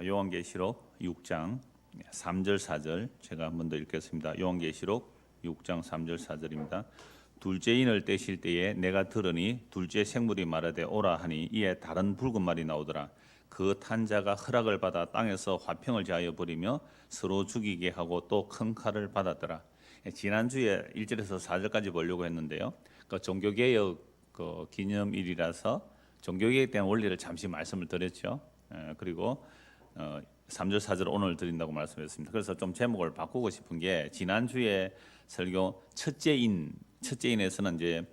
요한계시록 6장 3절 4절 제가 한 번 더 읽겠습니다. 요한계시록 6장 3절 4절입니다. 둘째 인을 떼실 때에 내가 들으니 둘째 생물이 말하되 오라 하니 이에 다른 붉은 말이 나오더라. 그 탄 자가 허락을 받아 땅에서 화평을 제하여 버리며 서로 죽이게 하고 또 큰 칼을 받았더라. 지난주에 1절에서 4절까지 보려고 했는데요. 그 종교개혁 기념일이라서 종교개혁에 대한 원리를 잠시 말씀을 드렸죠. 그리고 3절 4절 오늘 드린다고 말씀했습니다. 그래서 좀 제목을 바꾸고 싶은 게 지난주에 설교 첫째인에서는 이제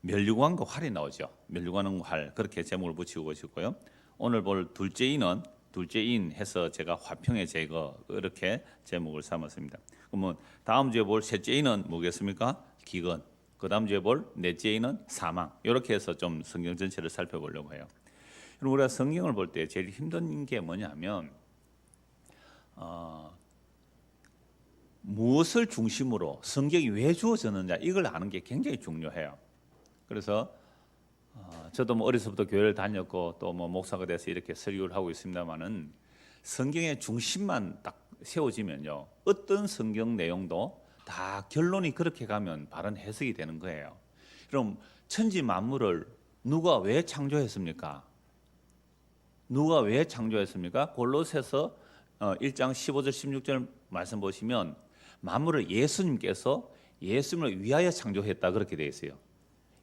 면류관과 활이 나오죠. 면류관과 활 그렇게 제목을 붙이고 싶고요. 오늘 볼 둘째인 해서 제가 화평의 제거 이렇게 제목을 삼았습니다. 그러면 다음 주에 볼 셋째인은 뭐겠습니까? 기근. 그 다음 주에 볼 넷째인은 사망. 이렇게 해서 좀 성경 전체를 살펴보려고 해요. 그럼 우리가 성경을 볼 때 제일 힘든 게 뭐냐면 무엇을 중심으로 성경이 왜 주어졌느냐 이걸 아는 게 굉장히 중요해요. 그래서 저도 뭐 어려서부터 교회를 다녔고 또 뭐 목사가 돼서 이렇게 설교를 하고 있습니다만은 성경의 중심만 딱 세워지면요 어떤 성경 내용도 다 결론이 그렇게 가면 바른 해석이 되는 거예요. 그럼 천지 만물을 누가 왜 창조했습니까? 누가 왜 창조했습니까? 골로새서 1장 15절 16절 말씀 보시면 만물을 예수님께서 예수님을 위하여 창조했다 그렇게 되어 있어요.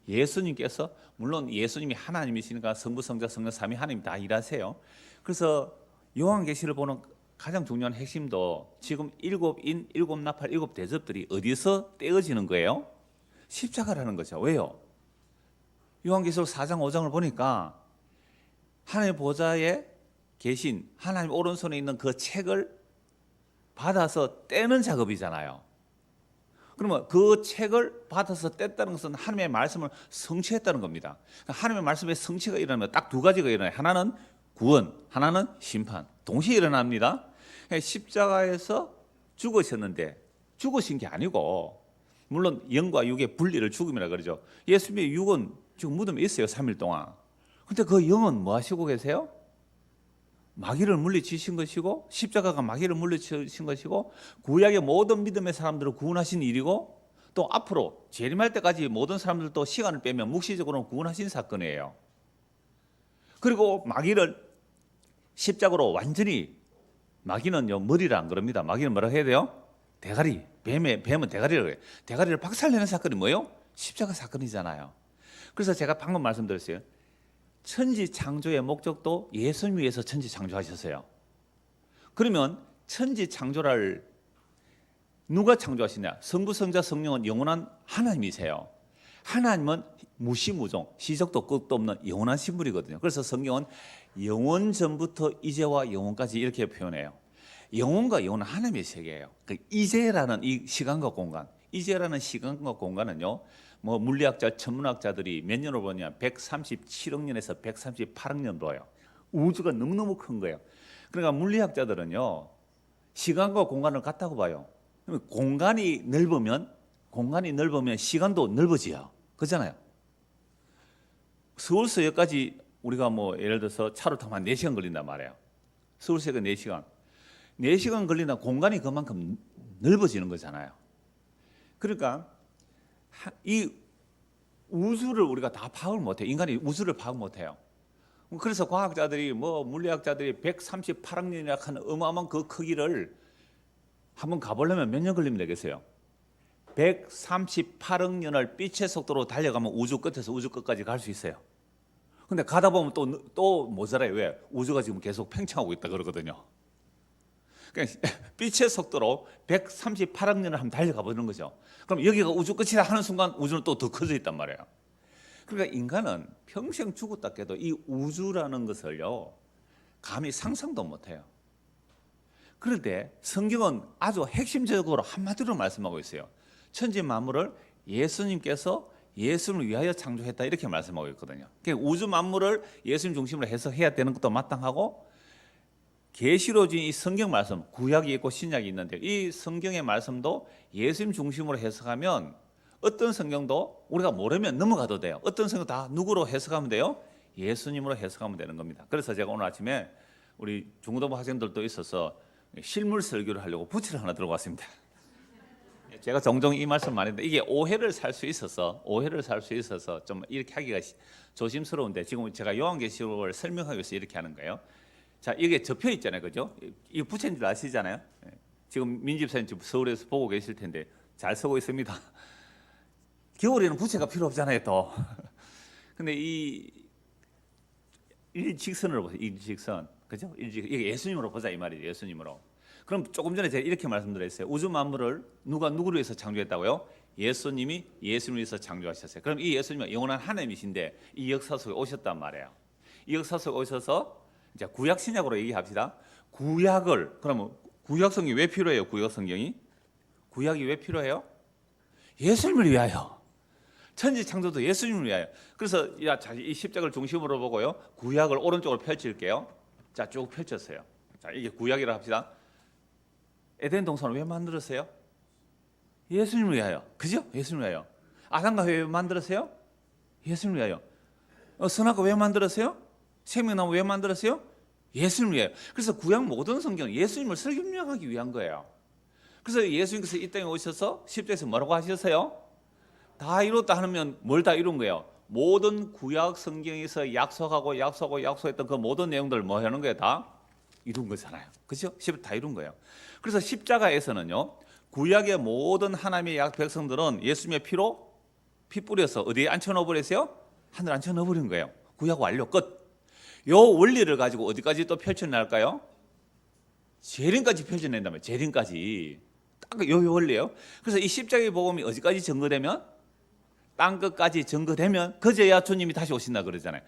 예수님께서 물론 예수님이 하나님이시니까 성부 성자 성령 삼위 하나님 다 일하세요. 그래서 요한계시를 보는 가장 중요한 핵심도 지금 일곱 인, 일곱 나팔, 일곱 대접들이 어디서 떼어지는 거예요? 십자가라는 거죠. 왜요? 요한계시록 4장 5장을 보니까 하나님의 보좌에 계신 하나님 오른손에 있는 그 책을 받아서 떼는 작업이잖아요. 그러면 그 책을 받아서 뗐다는 것은 하나님의 말씀을 성취했다는 겁니다. 하나님의 말씀에 성취가 일어나면 딱 두 가지가 일어나요. 하나는 구원, 하나는 심판. 동시에 일어납니다. 십자가에서 죽으셨는데 죽으신 게 아니고 물론 영과 육의 분리를 죽음이라 그러죠. 예수님의 육은 지금 무덤에 있어요. 3일 동안. 근데 그 영은 뭐 하시고 계세요? 마귀를 물리치신 것이고 십자가가 마귀를 물리치신 것이고 구약의 모든 믿음의 사람들을 구원하신 일이고 또 앞으로 재림할 때까지 모든 사람들도 시간을 빼면 묵시적으로 구원하신 사건이에요. 그리고 마귀를 십자가로 완전히 마귀는요 머리를 안 그럽니다. 마귀는 뭐라고 해야 돼요? 대가리. 뱀은 대가리라고 해요. 대가리를 박살내는 사건이 뭐예요? 십자가 사건이잖아요. 그래서 제가 방금 말씀드렸어요. 천지 창조의 목적도 예수님 위해서 천지 창조하셨어요. 그러면 천지 창조를 누가 창조하시냐? 성부, 성자, 성령은 영원한 하나님이세요. 하나님은 무시무종, 시적도 끝도 없는 영원한 신물이거든요. 그래서 성경은 영원 전부터 이제와 영원까지 이렇게 표현해요. 영원과 영원은 하나님의 세계예요. 그 이제라는 이 시간과 공간, 이제라는 시간과 공간은요. 뭐 물리학자, 천문학자들이 몇 년을 보냐? 137억 년에서 138억 년 봐요. 우주가 너무너무 큰 거예요. 그러니까 물리학자들은요. 시간과 공간을 같다고 봐요. 공간이 넓으면 시간도 넓어지요. 그렇잖아요. 서울서 여기까지 우리가 뭐 예를 들어서 차로 타면 4시간 걸린단 말이에요. 서울서가 4시간. 4시간 걸리나 공간이 그만큼 넓어지는 거잖아요. 그러니까 이 우주를 우리가 다 파악을 못해요. 인간이 우주를 파악 못해요. 그래서 과학자들이 뭐 물리학자들이 138억 년이라 하는 어마어마한 그 크기를 한번 가보려면 몇 년 걸리면 되겠어요? 138억 년을 빛의 속도로 달려가면 우주 끝에서 우주 끝까지 갈 수 있어요. 근데 가다 보면 또 모자라요. 왜? 우주가 지금 계속 팽창하고 있다 그러거든요. 그러니까 빛의 속도로 138억 년을 한번 달려가 보는 거죠. 그럼 여기가 우주 끝이라 하는 순간 우주는 또 더 커져 있단 말이에요. 그러니까 인간은 평생 죽었다 깨도 이 우주라는 것을요 감히 상상도 못해요. 그런데 성경은 아주 핵심적으로 한마디로 말씀하고 있어요. 천지 만물을 예수님께서 예수님을 위하여 창조했다 이렇게 말씀하고 있거든요. 그러니까 우주 만물을 예수님 중심으로 해석해야 되는 것도 마땅하고 계시로 준 이 성경 말씀, 구약이 있고 신약이 있는데 이 성경의 말씀도 예수님 중심으로 해석하면 어떤 성경도 우리가 모르면 넘어가도 돼요. 어떤 성경 다 누구로 해석하면 돼요? 예수님으로 해석하면 되는 겁니다. 그래서 제가 오늘 아침에 우리 중고등부 학생들도 있어서 실물 설교를 하려고 부채를 하나 들고 왔습니다. 제가 종종 이 말씀 많이 했는데 이게 오해를 살 수 있어서 좀 이렇게 하기가 조심스러운데 지금 제가 요한계시록을 설명하기 위해서 이렇게 하는 거예요. 자, 이게 접혀 있잖아요, 그죠? 이 부채인 줄 아시잖아요. 지금 민집사님 지금 서울에서 보고 계실 텐데 잘 쓰고 있습니다. 겨울에는 부채가 필요 없잖아요, 또. 근데 이 일직선으로 보세요, 일직선, 그죠? 이게 예수님으로 보자 이 말이에요, 예수님으로. 그럼 조금 전에 제가 이렇게 말씀드렸어요. 우주 만물을 누가 누구를 위해서 창조했다고요? 예수님이 예수님을 위해서 창조하셨어요. 그럼 이 예수님은 영원한 하나님이신데 이 역사 속에 오셨단 말이에요. 이 역사 속에 오셔서 이제 구약 신약으로 얘기합시다. 구약을 그러면 구약 성경이 왜 필요해요? 구약 성경이 구약이 왜 필요해요? 예수님을 위하여. 천지 창조도 예수님을 위하여. 그래서 이 십자가를 중심으로 보고요. 구약을 오른쪽으로 펼칠게요. 자, 쭉 펼쳤어요. 자, 이게 구약이라 합시다. 에덴 동산을 왜 만들었어요? 예수님을 위하여. 그죠? 예수님을 위하여. 아담과 왜 만들었어요? 예수님을 위하여. 선악과 왜 만들었어요? 생명나무 왜 만들었어요? 예수님을 위하여. 그래서 구약 모든 성경은 예수님을 설명하기 위한 거예요. 그래서 예수님께서 이 땅에 오셔서 십자에서 뭐라고 하셨어요? 다 이뤘다 하면 뭘 다 이룬 거예요? 모든 구약 성경에서 약속했던 그 모든 내용들을 뭐 하는 거예요? 다 이룬 거잖아요. 그죠? 다 이룬 거예요. 그래서 십자가에서는요, 구약의 모든 하나님의 백성들은 예수님의 피로 피 뿌려서 어디에 앉혀놓아 버렸어요? 하늘 앉혀놓아 버린 거예요. 구약 완료 끝. 요 원리를 가지고 어디까지 또 펼쳐낼까요? 재림까지 펼쳐낸다면 재림까지 딱 요 원리예요. 그래서 이 십자가의 복음이 어디까지 증거되면 땅 끝까지 증거되면 그제야 주님이 다시 오신다 그러잖아요.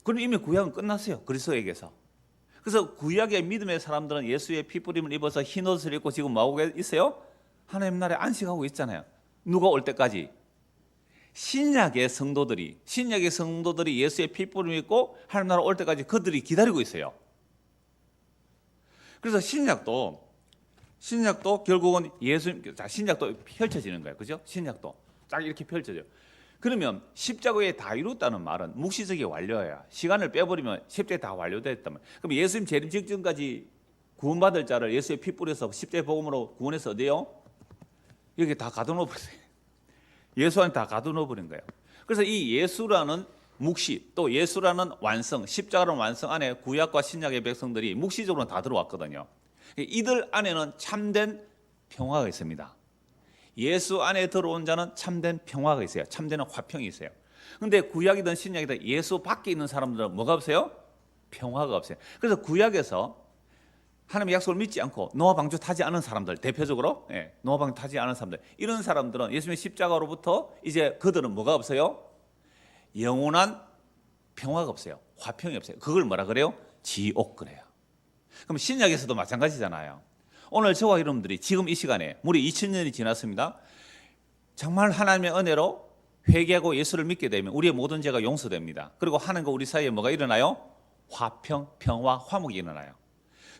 그럼 이미 구약은 끝났어요. 그리스도에게서. 그래서 구약의 믿음의 사람들은 예수의 피뿌림을 입어서 흰 옷을 입고 지금 뭐하고 있어요? 하나님 나라에 안식하고 있잖아요. 누가 올 때까지? 신약의 성도들이 예수의 피뿌림을 입고 하나님 나라 올 때까지 그들이 기다리고 있어요. 그래서 신약도 결국은 신약도 펼쳐지는 거예요. 그죠? 신약도 딱 이렇게 펼쳐져요. 그러면 십자가에 다 이뤘다는 말은 묵시적이 완료해야. 시간을 빼버리면 십자가에 다 완료됐단 말이에요. 그럼 예수님 재림 직전까지 구원받을 자를 예수의 피 뿌려서 십자가의 복음으로 구원해서 어디요? 여기 다 가둬놓아 버렸어요. 예수 안에 다 가둬놓아 버린 거예요. 그래서 이 예수라는 묵시 또 예수라는 완성, 십자가라는 완성 안에 구약과 신약의 백성들이 묵시적으로 다 들어왔거든요. 이들 안에는 참된 평화가 있습니다. 예수 안에 들어온 자는 참된 평화가 있어요. 참된 화평이 있어요. 그런데 구약이든 신약이든 예수 밖에 있는 사람들은 뭐가 없어요? 평화가 없어요. 그래서 구약에서 하나님의 약속을 믿지 않고 노아 방주 타지 않은 사람들, 대표적으로 노아 방주 타지 않은 사람들, 이런 사람들은 예수님의 십자가로부터 이제 그들은 뭐가 없어요? 영원한 평화가 없어요. 화평이 없어요. 그걸 뭐라 그래요? 지옥 그래요. 그럼 신약에서도 마찬가지잖아요. 오늘 저와 여러분들이 지금 이 시간에 무려 2000년이 지났습니다. 정말 하나님의 은혜로 회개하고 예수를 믿게 되면 우리의 모든 죄가 용서됩니다. 그리고 하나님과 우리 사이에 뭐가 일어나요? 화평, 평화, 화목이 일어나요.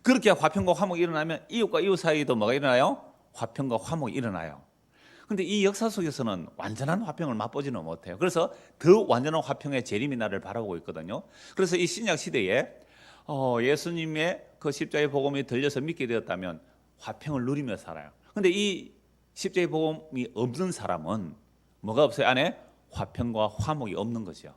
그렇게 화평과 화목이 일어나면 이웃과 이웃 사이에도 뭐가 일어나요? 화평과 화목이 일어나요. 그런데 이 역사 속에서는 완전한 화평을 맛보지는 못해요. 그래서 더 완전한 화평의 재림의 날을 바라고 있거든요. 그래서 이 신약 시대에 예수님의 그 십자가의 복음이 들려서 믿게 되었다면 화평을 누리며 살아요. 그런데 이 십자가의 복음이 없는 사람은 뭐가 없어요? 안에 화평과 화목이 없는 거죠.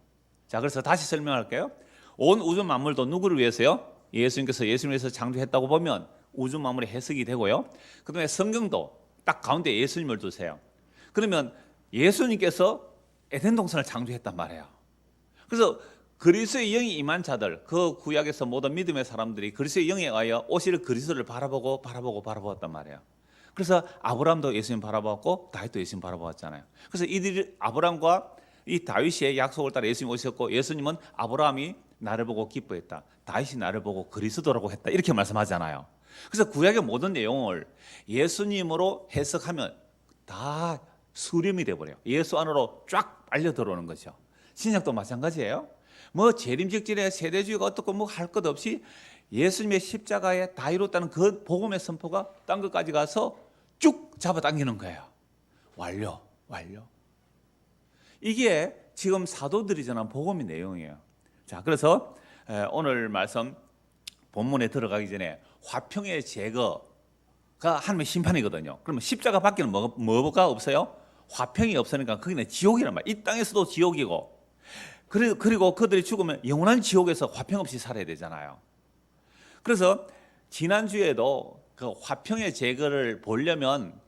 자, 그래서 다시 설명할게요. 온 우주 만물도 누구를 위해서요? 예수님께서 예수님을 위해서 창조했다고 보면 우주 만물의 해석이 되고요. 그다음에 성경도 딱 가운데 예수님을 두세요. 그러면 예수님께서 에덴 동산을 창조했단 말이에요. 그래서 그리스도의 영이 임한 자들, 그 구약에서 모든 믿음의 사람들이 그리스도의 영에 의하여 오실 그리스도를 바라보았단 말이에요. 그래서 아브라함도 예수님 바라보았고 다윗도 예수님 바라보았잖아요. 그래서 이들이 아브라함과 이 다윗의 약속을 따라 예수님 오셨고, 예수님은 아브라함이 나를 보고 기뻐했다, 다윗이 나를 보고 그리스도라고 했다, 이렇게 말씀하잖아요. 그래서 구약의 모든 내용을 예수님으로 해석하면 다 수렴이 돼버려요. 예수 안으로 쫙 빨려 들어오는 거죠. 신약도 마찬가지예요. 뭐 재림 직전에 세대주의가 어떻고 뭐 할 것 없이 예수님의 십자가에 다 이뤘다는 그 복음의 선포가 딴 것까지 가서 쭉 잡아당기는 거예요. 완료. 이게 지금 사도들이 전한 복음의 내용이에요. 자, 그래서 오늘 말씀 본문에 들어가기 전에 화평의 제거가 하나님의 심판이거든요. 그러면 십자가 밖에는 뭐가 없어요? 화평이 없으니까 거기는 지옥이란 말이에요. 이 땅에서도 지옥이고, 그리고 그들이 죽으면 영원한 지옥에서 화평 없이 살아야 되잖아요. 그래서 지난주에도 그 화평의 제거를 보려면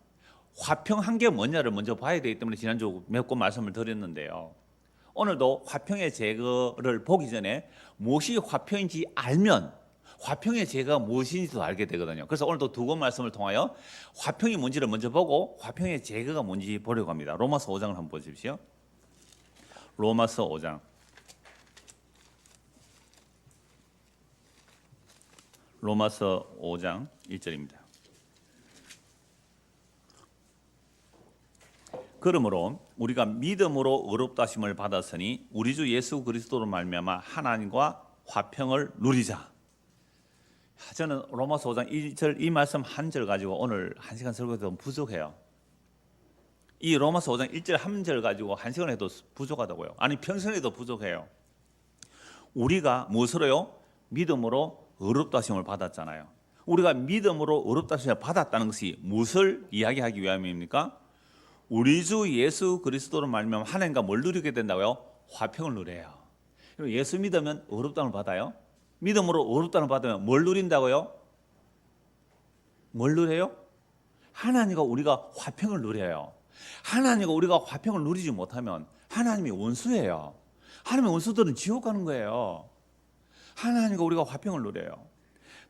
화평한 게 뭐냐를 먼저 봐야 되기 때문에 지난주 몇 번 말씀을 드렸는데요. 오늘도 화평의 제거를 보기 전에 무엇이 화평인지 알면 화평의 제거가 무엇인지도 알게 되거든요. 그래서 오늘도 두 권 말씀을 통하여 화평이 뭔지를 먼저 보고 화평의 제거가 뭔지 보려고 합니다. 로마서 5장을 한번 보십시오. 로마서 5장. 로마서 5장 1절입니다. 그러므로 우리가 믿음으로 의롭다 하심을 받았으니 우리 주 예수 그리스도로 말미암아 하나님과 화평을 누리자. 저는 로마서 5장 1절 이 말씀 한 절 가지고 오늘 1시간 설교해도 부족해요. 이 로마서 5장 1절 한 절 가지고 1시간 해도 부족하다고요. 아니 평생 해도 부족해요. 우리가 무엇으로요? 믿음으로 의롭다 하심을 받았잖아요. 우리가 믿음으로 의롭다 하심을 받았다는 것이 무엇을 이야기하기 위함입니까? 우리 주 예수 그리스도로 말미암아 하나님과 뭘 누리게 된다고요? 화평을 누려요. 예수 믿으면 의롭다함을 받아요. 믿음으로 의롭다함을 받으면 뭘 누린다고요? 뭘 누려요? 하나님과 우리가 화평을 누려요. 하나님과 우리가 화평을 누리지 못하면 하나님이 원수예요. 하나님의 원수들은 지옥 가는 거예요. 하나님과 우리가 화평을 누려요.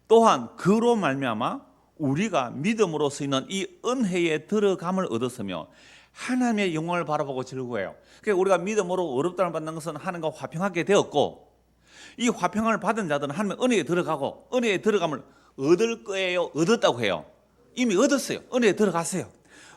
또한 그로 말미암아 우리가 믿음으로 쓰이는 이 은혜에 들어감을 얻었으며 하나님의 영광을 바라보고 즐거워해요. 그러니까 우리가 믿음으로 의롭다를 받는 것은 하나님과 화평하게 되었고, 이 화평을 받은 자들은 하나님의 은혜에 들어가고 은혜에 들어감을 얻을 거예요. 얻었다고 해요. 이미 얻었어요. 은혜에 들어갔어요.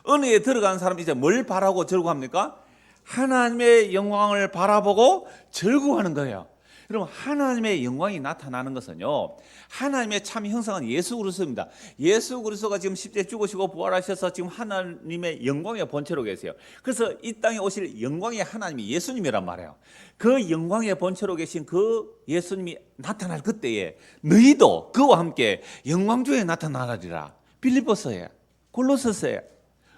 은혜에 들어간 사람은 이제 뭘 바라고 즐거워합니까? 하나님의 영광을 바라보고 즐거워하는 거예요. 여러분, 하나님의 영광이 나타나는 것은요, 하나님의 참 형상은 예수 그리스도입니다. 예수 그리스도가 지금 십자가에 죽으시고 부활하셔서 지금 하나님의 영광의 본체로 계세요. 그래서 이 땅에 오실 영광의 하나님이 예수님이란 말이에요. 그 영광의 본체로 계신 그 예수님이 나타날 그때에 너희도 그와 함께 영광 중에 나타나리라. 빌립보서에, 골로새서에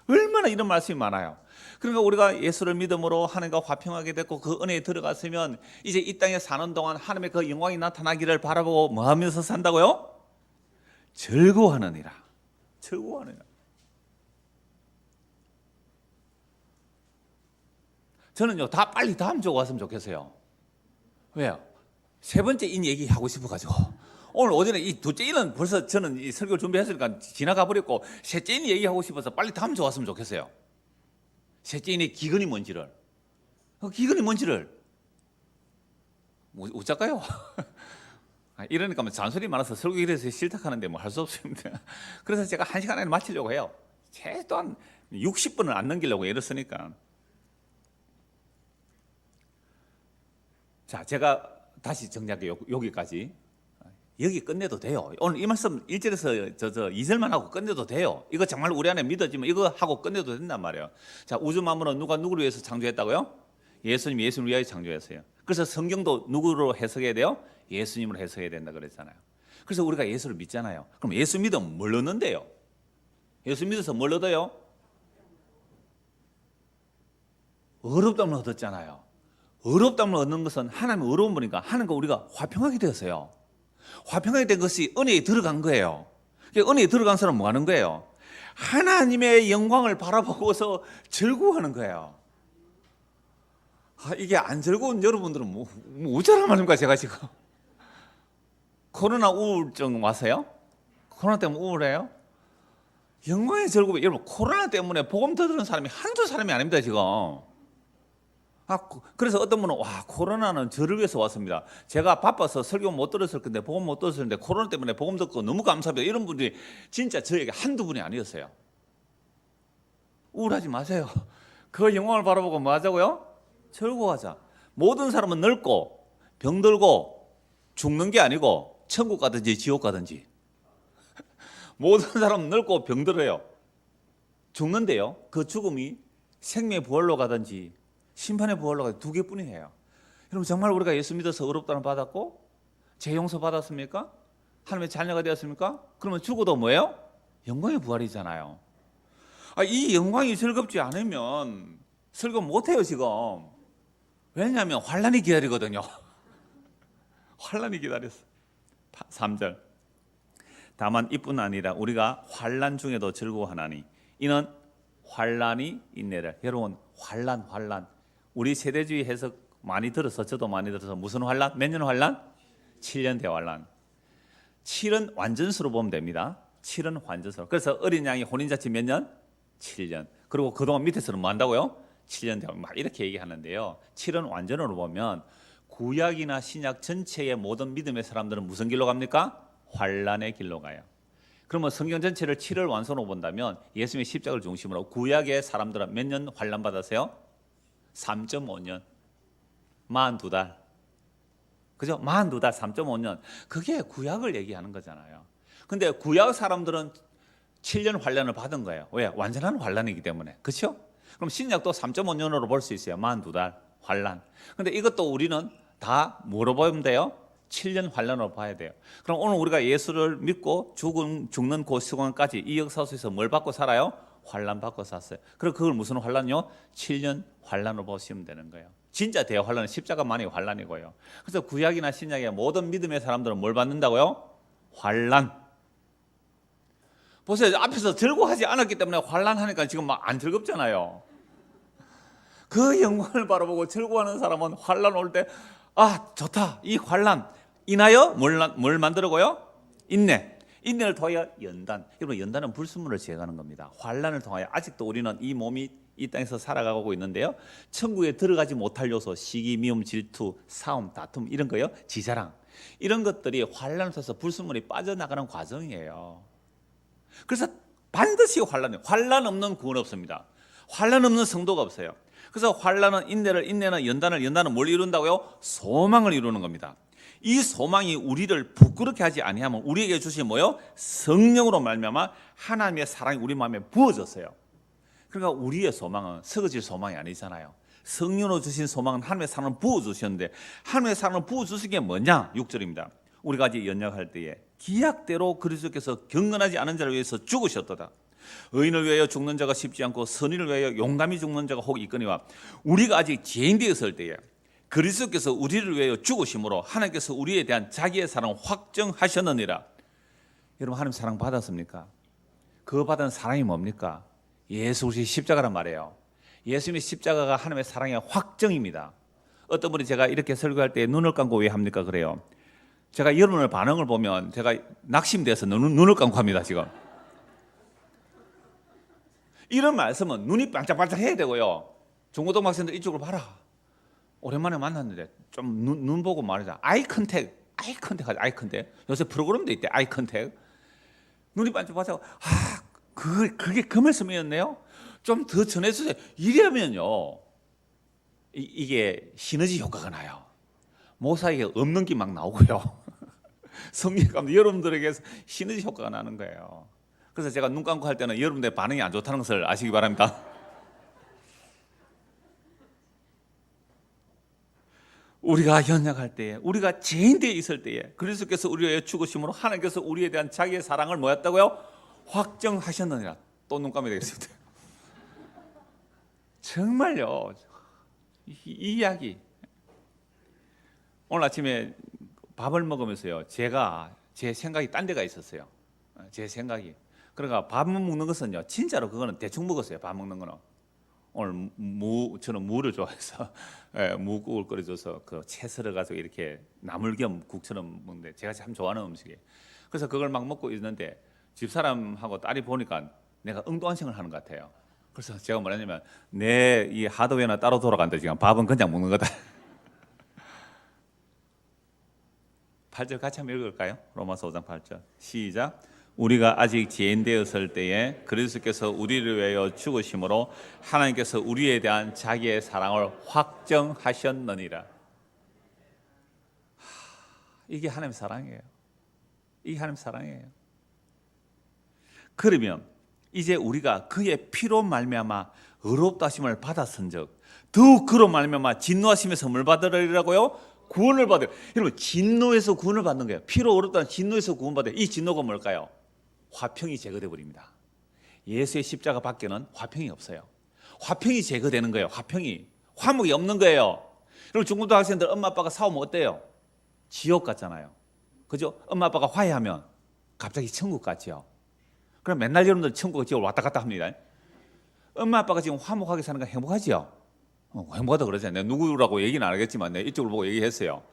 얼마나 이런 말씀이 많아요. 그러니까 우리가 예수를 믿음으로 하나님과 화평하게 됐고 그 은혜에 들어갔으면 이제 이 땅에 사는 동안 하나님의 그 영광이 나타나기를 바라보고 뭐 하면서 산다고요? 즐거워하느니라. 즐거워하느니라. 저는요, 다 빨리 다음 주에 왔으면 좋겠어요. 왜요? 세 번째 인 얘기 하고 싶어가지고. 오늘 오전에 이 둘째 인은 벌써 저는 이 설교를 준비했으니까 지나가 버렸고, 셋째 인 얘기하고 싶어서 빨리 다음 주에 왔으면 좋겠어요. 셋째 인의 기근이 뭔지를. 기근이 뭔지를. 어쩔까요? 이러니까 잔소리 많아서 설교 이래서 싫다하는데 뭐 할 수 없습니다. 그래서 제가 1시간 안에 마치려고 해요. 최소한 60분을 안 넘기려고 애를 쓰니까. 자, 제가 다시 정리할게요. 여기까지. 여기 끝내도 돼요. 오늘 이 말씀 1절에서 2절만 하고 끝내도 돼요. 이거 정말 우리 안에 믿어지면 이거 하고 끝내도 된단 말이에요. 자, 우주 만물은 누가 누구를 위해서 창조했다고요? 예수님을 위하여 창조했어요. 그래서 성경도 누구로 해석해야 돼요? 예수님으로 해석해야 된다 그랬잖아요. 그래서 우리가 예수를 믿잖아요. 그럼 예수 믿으면 뭘 얻는데요? 예수 믿어서 뭘 얻어요? 의롭다함을 얻었잖아요. 의롭다함을 얻는 것은 하나님의 의로운 분이니까 하나님과 우리가 화평하게 되었어요. 화평하게 된 것이 은혜에 들어간 거예요. 은혜에 들어간 사람은 뭐 하는 거예요? 하나님의 영광을 바라보고서 즐거워하는 거예요. 이게 안 즐거운 여러분들은 뭐 어쩌란 말입니까? 제가 지금 코로나 우울증 와서요? 코로나 때문에 우울해요? 영광의 즐거움. 여러분, 코로나 때문에 복음 들은 사람이 한두 사람이 아닙니다 지금. 그래서 어떤 분은 와, 코로나는 저를 위해서 왔습니다. 제가 바빠서 설교 못 들었을 건데 복음 못 들었을 텐데 코로나 때문에 복음 듣고 너무 감사합니다. 이런 분들이 진짜 저에게 한두 분이 아니었어요. 우울하지 마세요. 그 영광을 바라보고 뭐 하자고요? 즐거워하자. 모든 사람은 늙고 병들고 죽는 게 아니고 천국 가든지 지옥 가든지. 모든 사람은 늙고 병들어요. 죽는데요, 그 죽음이 생명의 부활로 가든지 심판의 부활로 가든지 두 개뿐이에요. 여러분, 정말 우리가 예수 믿어서 의롭다는 받았고 제 용서 받았습니까? 하나님의 자녀가 되었습니까? 그러면 죽어도 뭐예요? 영광의 부활이잖아요. 이 영광이 즐겁지 않으면 설교 못해요 지금. 왜냐하면 환란이 기다리거든요. 환란이 기다렸어. 3절. 다만 이뿐 아니라 우리가 환란 중에도 즐거워하나니 이는 환란이 인내를. 여러분 환란 우리 세대주의 해석 많이 들어서 저도 많이 들어서 무슨 환란? 몇 년 환란? 7년 대환란. 7은 완전수로 보면 됩니다. 7은 완전수로. 그래서 어린 양이 혼인잔치 몇 년? 7년. 그리고 그동안 밑에서는 뭐 한다고요? 7년 대환란. 막 이렇게 얘기하는데요. 7은 완전으로 보면 구약이나 신약 전체의 모든 믿음의 사람들은 무슨 길로 갑니까? 환란의 길로 가요. 그러면 성경 전체를 7을 완성으로 본다면 예수님의 십자가를 중심으로 구약의 사람들은 몇 년 환란 받았어요? 3.5년. 42달. 그죠? 42달 3.5년. 그게 구약을 얘기하는 거잖아요. 근데 구약 사람들은 7년 환란을 받은 거예요. 왜? 완전한 환란이기 때문에. 그렇죠? 그럼 신약도 3.5년으로 볼 수 있어요. 42달 환란. 근데 이것도 우리는 다 뭐로 보면 돼요? 7년 환란으로 봐야 돼요. 그럼 오늘 우리가 예수를 믿고 죽는 그 시간까지 이 역사 속에서 뭘 받고 살아요? 환란 받고 샀어요. 그리고 그걸 무슨 환란이요? 7년 환란으로 보시면 되는 거예요. 진짜 대환란은 십자가만이 환란이고요. 그래서 구약이나 신약의 모든 믿음의 사람들은 뭘 받는다고요? 환란. 보세요. 앞에서 즐거워하지 않았기 때문에 환란하니까 지금 막 안 즐겁잖아요. 그 영광을 바라보고 즐거워하는 사람은 환란 올 때 좋다. 이 환란 인하여 뭘 만들고요? 인내. 인내를 통하여 연단. 여러분 연단은 불순물을 제거하는 겁니다. 환란을 통하여 아직도 우리는 이 몸이 이 땅에서 살아가고 있는데요. 천국에 들어가지 못할 요소, 시기, 미움, 질투, 싸움, 다툼 이런 거요. 지자랑. 이런 것들이 환란을 통해서 불순물이 빠져나가는 과정이에요. 그래서 반드시 환란 없는 구원 없습니다. 환란 없는 성도가 없어요. 그래서 환란은 인내는 연단은 뭘 이룬다고요? 소망을 이루는 겁니다. 이 소망이 우리를 부끄럽게 하지 아니하면 우리에게 주신 뭐요? 성령으로 말미암아 하나님의 사랑이 우리 마음에 부어졌어요. 그러니까 우리의 소망은 썩어질 소망이 아니잖아요. 성령으로 주신 소망은 하나님의 사랑을 부어주셨는데 하나님의 사랑을 부어주신 게 뭐냐? 6절입니다. 우리가 아직 연약할 때에 기약대로 그리스도께서 경건하지 않은 자를 위해서 죽으셨도다. 의인을 위하여 죽는 자가 쉽지 않고 선인을 위하여 용감히 죽는 자가 혹 있거니와 우리가 아직 죄인 되었을 때에 그리스도께서 우리를 위하여 죽으심으로 하나님께서 우리에 대한 자기의 사랑을 확정하셨느니라. 여러분 하나님 사랑 받았습니까? 그 받은 사랑이 뭡니까? 예수 그리스도의 십자가란 말이에요. 예수님의 십자가가 하나님의 사랑의 확정입니다. 어떤 분이 제가 이렇게 설교할 때 눈을 감고 왜 합니까? 그래요. 제가 여러분의 반응을 보면 제가 낙심돼서 눈을 감고 합니다 지금. 이런 말씀은 눈이 반짝반짝 해야 되고요. 중고등 학생들 이쪽으로 봐라. 오랜만에 만났는데 좀 눈 보고 말하자. 아이 컨택 하자. 아이 컨택. 요새 프로그램도 있대. 아이 컨택. 눈이 반짝반짝. 그게 그 말씀이었네요. 좀 더 전해주세요. 이러면요. 이게 시너지 효과가 나요. 목사에게 없는 게 막 나오고요. 성령 가운데 여러분들에게 시너지 효과가 나는 거예요. 그래서 제가 눈 감고 할 때는 여러분들의 반응이 안 좋다는 것을 아시기 바랍니다. 우리가 연약할 때에, 우리가 죄인되어 있을 때에 그리스도께서 우리를 위해 죽으심으로 하나님께서 우리에 대한 자기의 사랑을 뭐였다고요? 확정하셨느니라. 또 눈 감아야 되겠습니다. 정말요. 이 이야기. 오늘 아침에 밥을 먹으면서요. 제 생각이 딴 데가 있었어요. 제 생각이. 그러니까 밥 먹는 것은요. 진짜로 그거는 대충 먹었어요. 밥 먹는 거는. 오늘 저는 무를 좋아해서 무국을 끓여줘서 그 채 썰어 가지고 이렇게 나물겸 국처럼 먹는데 제가 참 좋아하는 음식이에요. 그래서 그걸 막 먹고 있는데 집사람하고 딸이 보니까 내가 응도한생을 하는 것 같아요. 그래서 제가 뭐냐면 내 이 하드웨어나 따로 돌아간다. 지금 밥은 그냥 먹는 거다. 8절 같이 한번 읽을까요? 로마서 5장 8절 시작. 우리가 아직 죄인 되었을 때에 그리스도께서 우리를 위하여 죽으심으로 하나님께서 우리에 대한 자기의 사랑을 확정하셨느니라. 이게 하나님의 사랑이에요. 이게 하나님의 사랑이에요. 그러면 이제 우리가 그의 피로 말미암아 의롭다 하심을 받았은즉 더욱 그로 말미암아 진노하심에서 뭘 받으리라고요? 구원을 받아요. 여러분 진노에서 구원을 받는 거예요. 피로 얼었다는 진노에서 구원받아요. 이 진노가 뭘까요? 화평이 제거돼 버립니다. 예수의 십자가 밖에는 화평이 없어요. 화평이 제거되는 거예요. 화평이. 화목이 없는 거예요. 그리고 중고등 학생들 엄마 아빠가 싸우면 어때요? 지옥 같잖아요. 그죠? 엄마 아빠가 화해하면 갑자기 천국 같죠. 그럼 맨날 여러분들 천국과 지옥을 왔다 갔다 합니다. 엄마 아빠가 지금 화목하게 사는 건 행복하지요? 행복하다 그러잖아요. 누구라고 얘기는 안 하겠지만 이쪽을 보고 얘기했어요.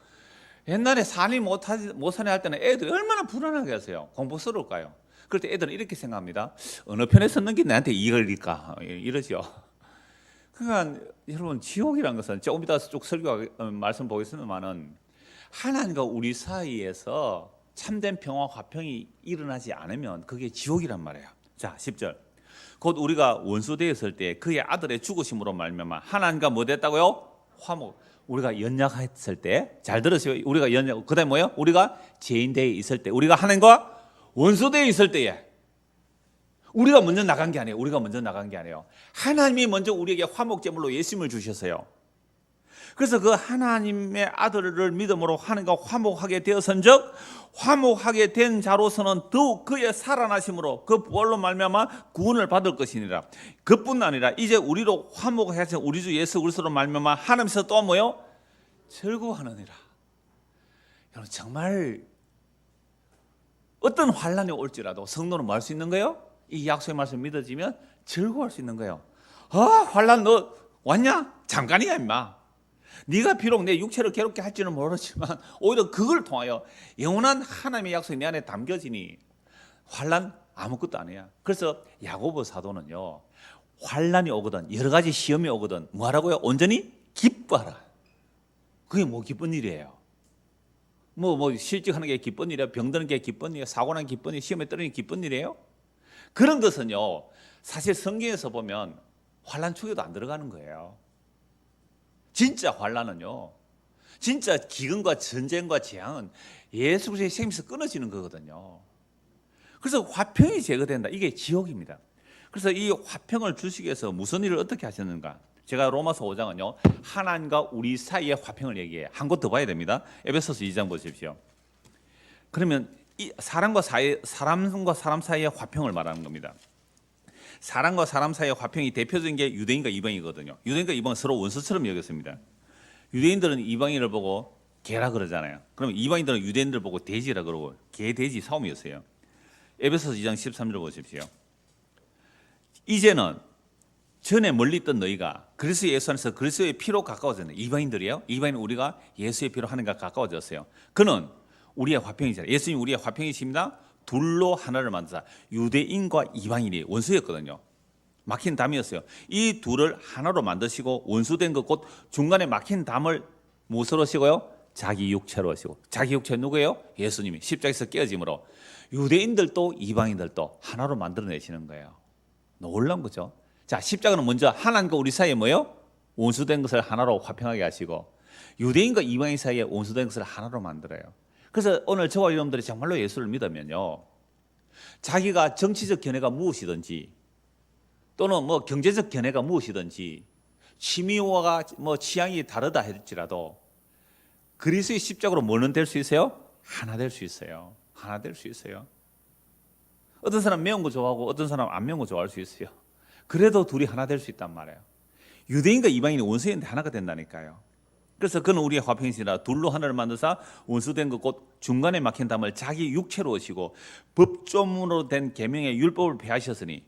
옛날에 산이 못 사네 할 때는 애들이 얼마나 불안하게 하세요. 공포스러울까요? 그럴 때 애들은 이렇게 생각합니다. 어느 편에 섰는 게 나한테 이익을일까? 이러죠. 그러니까 여러분 지옥이라는 것은 조금 이따 쭉 설교 말씀 보겠습니다만은 하나님과 우리 사이에서 참된 평화 화평이 일어나지 않으면 그게 지옥이란 말이에요. 자 10절 곧 우리가 원수 되었을 때 그의 아들의 죽으심으로 말미암아 하나님과 뭐 됐다고요? 화목. 우리가 연약했을 때 잘 들으세요. 우리가 연약 그다음에 뭐예요? 우리가 죄인 되어 있을 때 우리가 하나님과 원수 되어 있을 때에 우리가 먼저 나간 게 아니에요. 우리가 먼저 나간 게 아니에요. 하나님이 먼저 우리에게 화목제물로 예수님을 주셨어요. 그래서 그 하나님의 아들을 믿음으로 하나님과 화목하게 되었은즉 화목하게 된 자로서는 더욱 그의 살아나심으로 그 부활로 말미암아 구원을 받을 것이니라. 그뿐 아니라 이제 우리로 화목하신 우리 주 예수 그리스도로 말미암아 하나님께서 또 뭐요? 즐거워하느니라. 여러분 정말 어떤 환란이 올지라도 성도는 뭐 할 수 있는 거예요? 이 약속의 말씀 믿어지면 즐거워할 수 있는 거예요. 환란 너 왔냐? 잠깐이야 임마. 네가 비록 내 육체를 괴롭게 할지는 모르지만 오히려 그걸 통하여 영원한 하나님의 약속이 내 안에 담겨지니 환란 아무것도 아니야. 그래서 야고보 사도는요 환란이 오거든 여러 가지 시험이 오거든 뭐하라고요? 온전히 기뻐하라. 그게 뭐 기쁜 일이에요? 뭐 실직하는 게 기쁜 일이에요? 병드는 게 기쁜 일이에요? 사고 난 기쁜 일이에요? 시험에 떨어지는 게 기쁜 일이에요? 그런 것은요 사실 성경에서 보면 환란 축에도 안 들어가는 거예요. 진짜 환란은요 진짜 기근과 전쟁과 재앙은 예수 그리스도의 생명에서 끊어지는 거거든요. 그래서 화평이 제거된다. 이게 지옥입니다. 그래서 이 화평을 주시기 위해서 무슨 일을 어떻게 하셨는가? 제가 로마서 5장은요 하나님과 우리 사이의 화평을 얘기해요. 한 곳 더 봐야 됩니다. 에베소서 2장 보십시오. 그러면 이 사람과 사람 사이의 화평을 말하는 겁니다. 사람과 사람 사이의 화평이 대표적인 게 유대인과 이방이거든요. 유대인과 이방은 서로 원수처럼 여겼습니다. 유대인들은 이방인을 보고 개라 그러잖아요. 그러면 이방인들은 유대인들 보고 돼지라 그러고 개 돼지 싸움이었어요. 에베소서 2장 13절 보십시오. 이제는 전에 멀리 있던 너희가 그리스도 예수 안에서 그리스도의 피로 가까워졌네. 이방인들이에요. 이방인은 우리가 예수의 피로 하나님과 가까워졌어요. 그는 우리의 화평이잖아요. 예수님 우리의 화평이십니다. 둘로 하나를 만드사. 유대인과 이방인이 원수였거든요. 막힌 담이었어요. 이 둘을 하나로 만드시고 원수된 것 곧 중간에 막힌 담을 무엇으로 하시고요? 자기 육체로 하시고. 자기 육체 누구예요? 예수님이 십자가에서 깨어짐으로 유대인들도 이방인들도 하나로 만들어내시는 거예요. 놀라운 거죠. 자, 십자가는 먼저 하나님과 우리 사이에 뭐예요? 원수된 것을 하나로 화평하게 하시고 유대인과 이방인 사이에 원수된 것을 하나로 만들어요. 그래서 오늘 저와 여러분들이 정말로 예수를 믿으면요 자기가 정치적 견해가 무엇이든지 또는 뭐 경제적 견해가 무엇이든지 취미와 뭐 취향이 다르다 할지라도 그리스도의 십자가로 뭐는 될 수 있어요? 하나 될 수 있어요. 하나 될 수 있어요. 어떤 사람 매운 거 좋아하고 어떤 사람 안 매운 거 좋아할 수 있어요. 그래도 둘이 하나 될 수 있단 말이에요. 유대인과 이방인이 원수인데 하나가 된다니까요. 그래서 그는 우리의 화평이시라 둘로 하나를 만드사 원수된 것 곧 중간에 막힌 담을 자기 육체로 오시고 법조문으로 된 계명의 율법을 폐하셨으니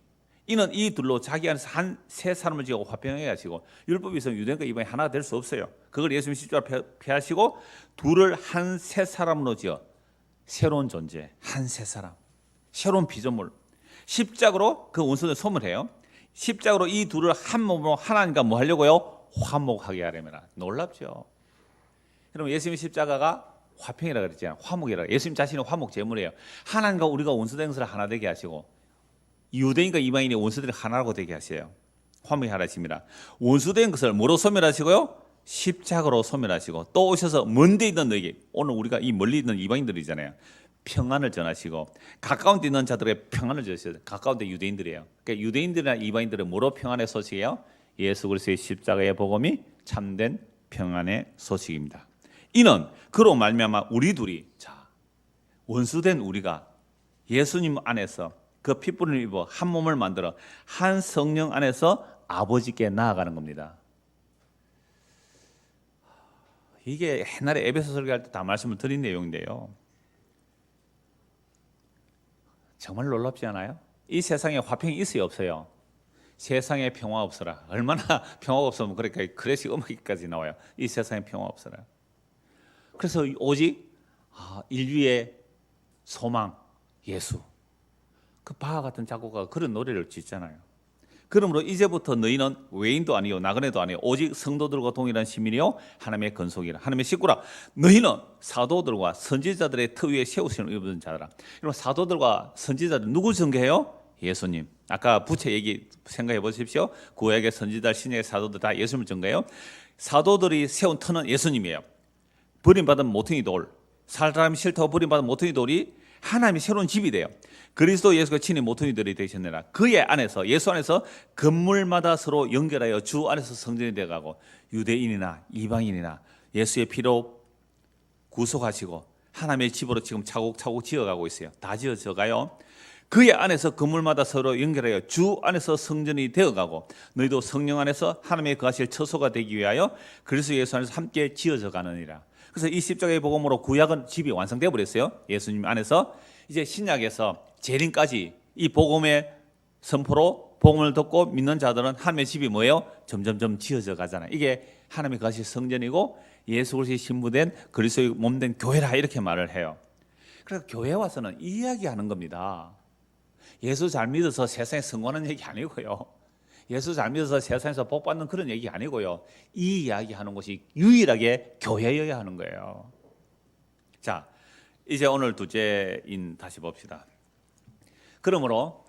이는 이 둘로 자기 안에서 한 세 사람을 지어 화평하게 하시고 율법이 있으면 유대인과 이방인이 하나가 될 수 없어요. 그걸 예수님 십자가로 폐하시고 둘을 한 세 사람으로 지어 새로운 존재 한 세 사람 새로운 피조물 십자가로 그 원수를 소멸해요. 십자가로 이 둘을 한 몸으로 하나님과 뭐 하려고요? 화목하게 하려면. 놀랍죠. 여러분 예수님 십자가가 화평이라고 그랬잖아요. 화목이라고. 예수님 자신은 화목 제물이에요. 하나님과 우리가 원수된 것을 하나 되게 하시고 유대인과 이방인이 원수들이 하나라고 되게 하세요. 화목이 하나십니다. 원수된 것을 뭐로 소멸하시고요? 십자가로 소멸하시고 또 오셔서 먼데 있는 너에게 오늘 우리가 이 멀리 있는 이방인들이잖아요. 평안을 전하시고 가까운 데 있는 자들의 평안을 전하셔요. 가까운 데 유대인들이에요. 그러니까 유대인들이나 이방인들은 뭐로 평안의 소식이에요? 예수 그리스도의 십자가의 복음이 참된 평안의 소식입니다. 이는 그로 말미암아 우리 둘이 원수된 우리가 예수님 안에서 그 핏불을 입어 한 몸을 만들어 한 성령 안에서 아버지께 나아가는 겁니다. 이게 옛날에 에베소 설교할 때 다 말씀을 드린 내용인데요. 정말 놀랍지 않아요? 이 세상에 화평이 있어요, 없어요? 세상에 평화 없어라. 얼마나 평화가 없으면 그러니까 클래식 음악까지 나와요. 이 세상에 평화 없어라. 그래서 오직 인류의 소망, 예수. 그 바하 같은 작곡가가 그런 노래를 짓잖아요. 그러므로 이제부터 너희는 외인도 아니요 나그네도 아니요 오직 성도들과 동일한 시민이요 하나님의 건속이라 하나님의 식구라. 너희는 사도들과 선지자들의 터 위에 세우심을 입은 자들아. 여러분, 사도들과 선지자들 누구 전개해요? 예수님. 아까 부채 얘기 생각해 보십시오. 구약의 선지자, 신약의 사도들 다 예수님을 전개해요. 사도들이 세운 터는 예수님이에요. 버림받은 모퉁이 돌, 사람이 싫다고 버림받은 모퉁이 돌이 하나님의 새로운 집이 돼요. 그리스도 예수가 친히 모퉁이들이 되셨느라 그의 안에서, 예수 안에서 건물마다 서로 연결하여 주 안에서 성전이 되어가고 유대인이나 이방인이나 예수의 피로 구속하시고 하나님의 집으로 지금 차곡차곡 지어가고 있어요. 다 지어져가요. 그의 안에서 건물마다 서로 연결하여 주 안에서 성전이 되어가고 너희도 성령 안에서 하나님의 거하실 처소가 되기 위하여 그리스도 예수 안에서 함께 지어져 가느니라. 그래서 이 십자가의 복음으로 구약은 집이 완성되어 버렸어요. 예수님 안에서. 이제 신약에서 재림까지 이 복음의 선포로 복음을 듣고 믿는 자들은 하나님의 집이 뭐예요? 점점점 지어져 가잖아요. 이게 하나님의 거하실 성전이고 예수 그리스도의 신부된 그리스도의 몸된 교회라 이렇게 말을 해요. 그래서 교회 와서는 이 이야기하는 겁니다. 예수 잘 믿어서 세상에 성공하는 얘기 아니고요. 예수 잘 믿어서 세상에서 복 받는 그런 얘기 아니고요. 이 이야기하는 곳이 유일하게 교회여야 하는 거예요. 자, 이제 오늘 둘째인 다시 봅시다. 그러므로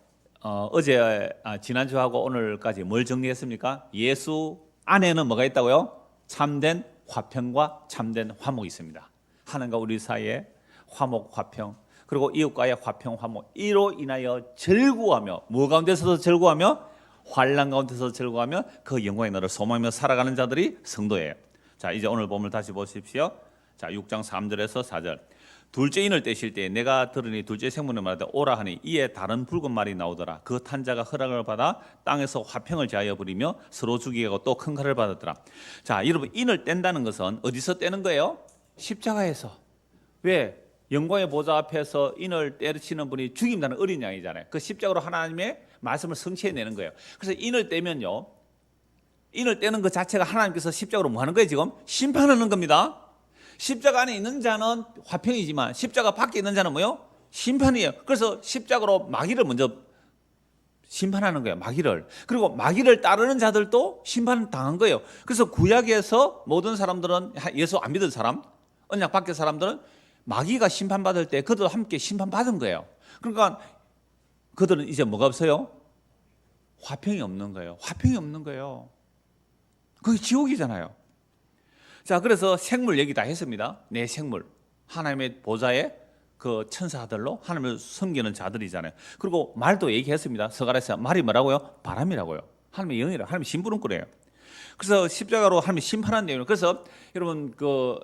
지난주하고 오늘까지 뭘 정리했습니까? 예수 안에는 뭐가 있다고요? 참된 화평과 참된 화목이 있습니다. 하나님과 우리 사이에 화목, 화평, 그리고 이웃과의 화평, 화목, 이로 인하여 즐거워하며, 뭐 가운데서도 즐거워하며, 환난 가운데서 즐거워하며 그 영광의 나라를 소망하며 살아가는 자들이 성도예요. 자, 이제 오늘 본문을 다시 보십시오. 자, 6장 3절에서 4절. 둘째 인을 떼실 때 내가 들으니 둘째 생물을 말하되 오라 하니 이에 다른 붉은 말이 나오더라. 그 탄자가 허락을 받아 땅에서 화평을 제하여 부리며 서로 죽이게 하고 또 큰 칼을 받았더라. 자, 여러분, 인을 뗀다는 것은 어디서 떼는 거예요? 십자가에서. 왜? 영광의 보좌 앞에서 인을 때리치는 분이 죽임당하는 어린 양이잖아요. 그 십자가로 하나님의 말씀을 성취해내는 거예요. 그래서 인을 떼면요, 인을 떼는 것 자체가 하나님께서 십자가로 뭐 하는 거예요? 지금 심판하는 겁니다. 십자가 안에 있는 자는 화평이지만 십자가 밖에 있는 자는 뭐요? 심판이에요. 그래서 십자가로 마귀를 먼저 심판하는 거예요. 마귀를. 그리고 마귀를 따르는 자들도 심판당한 거예요. 그래서 구약에서 모든 사람들은, 예수 안 믿은 사람, 언약 밖의 사람들은 마귀가 심판받을 때 그들도 함께 심판받은 거예요. 그러니까 그들은 이제 뭐가 없어요? 화평이 없는 거예요. 화평이 없는 거예요. 그게 지옥이잖아요. 자, 그래서 생물 얘기 다 했습니다. 내 생물, 하나님의 보좌에 그 천사들로 하나님을 섬기는 자들이잖아요. 그리고 말도 얘기했습니다. 서갈에서 말이 뭐라고요? 바람이라고요. 하나님의 영이라, 하나님의 심부름꾼이에요. 그래서 십자가로 하나님이 심판한 내용이에요. 그래서 여러분, 그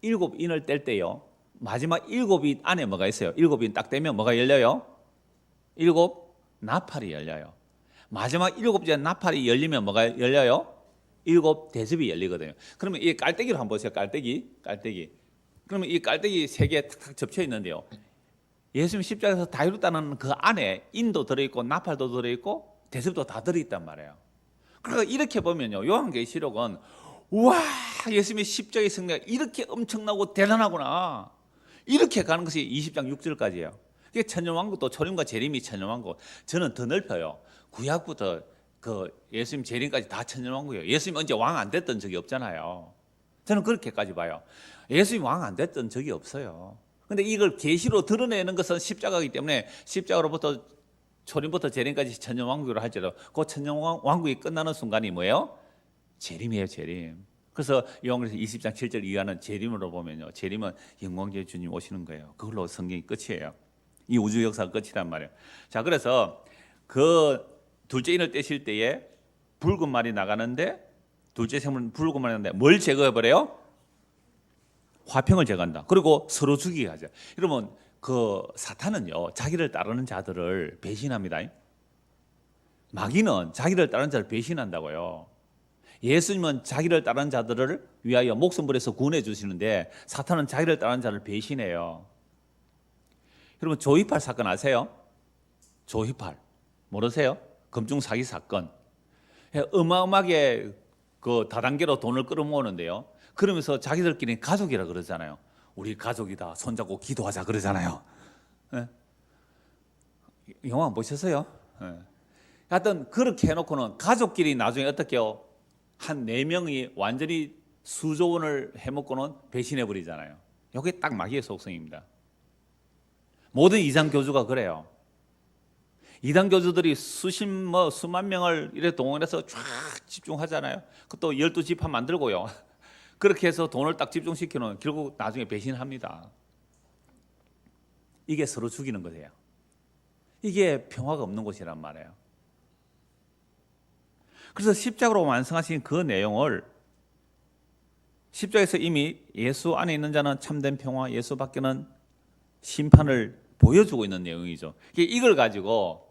일곱 인을 뗄 때요, 마지막 일곱 인 안에 뭐가 있어요? 일곱 인 딱 떼면 뭐가 열려요? 일곱 나팔이 열려요. 마지막 일곱째 나팔이 열리면 뭐가 열려요? 일곱 대접이 열리거든요. 그러면 이 깔때기로 한번 보세요. 깔때기. 그러면 이 깔때기 세 개 탁탁 접혀 있는데요, 예수님 십자가에서 다 이뤘다는 그 안에 인도 들어있고 나팔도 들어있고 대접도 다 들어있단 말이에요. 그러니까 이렇게 보면요, 요한계시록은 와, 예수님의 십자가의 승리가 이렇게 엄청나고 대단하구나, 이렇게 가는 것이 20장 6절까지예요. 이게 천년왕국도 초림과 재림이 천년왕국. 저는 더 넓혀요. 구약부터 그 예수님 재림까지 다 천년왕국이에요. 예수님 언제 왕 안 됐던 적이 없잖아요. 저는 그렇게까지 봐요. 예수님 왕 안 됐던 적이 없어요. 근데 이걸 계시로 드러내는 것은 십자가이기 때문에 십자가로부터 초림부터 재림까지 천년왕국으로 할지라도 그 천년왕국이 끝나는 순간이 뭐예요? 재림이에요, 재림. 그래서 요한계시록 20장 7절 이하는 재림으로 보면요, 재림은 영광의 주님 오시는 거예요. 그걸로 성경이 끝이에요. 이 우주 역사가 끝이란 말이에요. 자, 그래서 그 둘째 인을 떼실 때에 붉은 말이 나가는데, 둘째 생물은 붉은 말이 나가는데 뭘 제거해버려요? 화평을 제거한다. 그리고 서로 죽이게 하죠. 여러분 그 사탄은요 자기를 따르는 자들을 배신합니다. 마귀는 자기를 따르는 자를 배신한다고요. 예수님은 자기를 따르는 자들을 위하여 목숨 버려서 구원해 주시는데 사탄은 자기를 따르는 자를 배신해요. 여러분 조이팔 사건 아세요? 조이팔 모르세요? 금중 사기 사건. 어마어마하게 그 다단계로 돈을 끌어모으는데요. 그러면서 자기들끼리 가족이라 그러잖아요. 우리 가족이다. 손잡고 기도하자 그러잖아요. 예? 영화 안 보셨어요? 예. 하여튼 그렇게 해놓고는 가족끼리 나중에 어떻게요? 한 4명이 완전히 수조 원을 해먹고는 배신해버리잖아요. 이게 딱 마귀의 속성입니다. 모든 이단 교주가 그래요. 이단 교주들이 수만 명을 이렇게 동원해서 쫙 집중하잖아요. 그것도 12지파 만들고요. 그렇게 해서 돈을 딱 집중시키는 결국 나중에 배신합니다. 이게 서로 죽이는 거예요. 이게 평화가 없는 곳이란 말이에요. 그래서 십자가로 완성하신 그 내용을 십자가에서 이미 예수 안에 있는 자는 참된 평화, 예수 밖에는 심판을 보여주고 있는 내용이죠. 이걸 가지고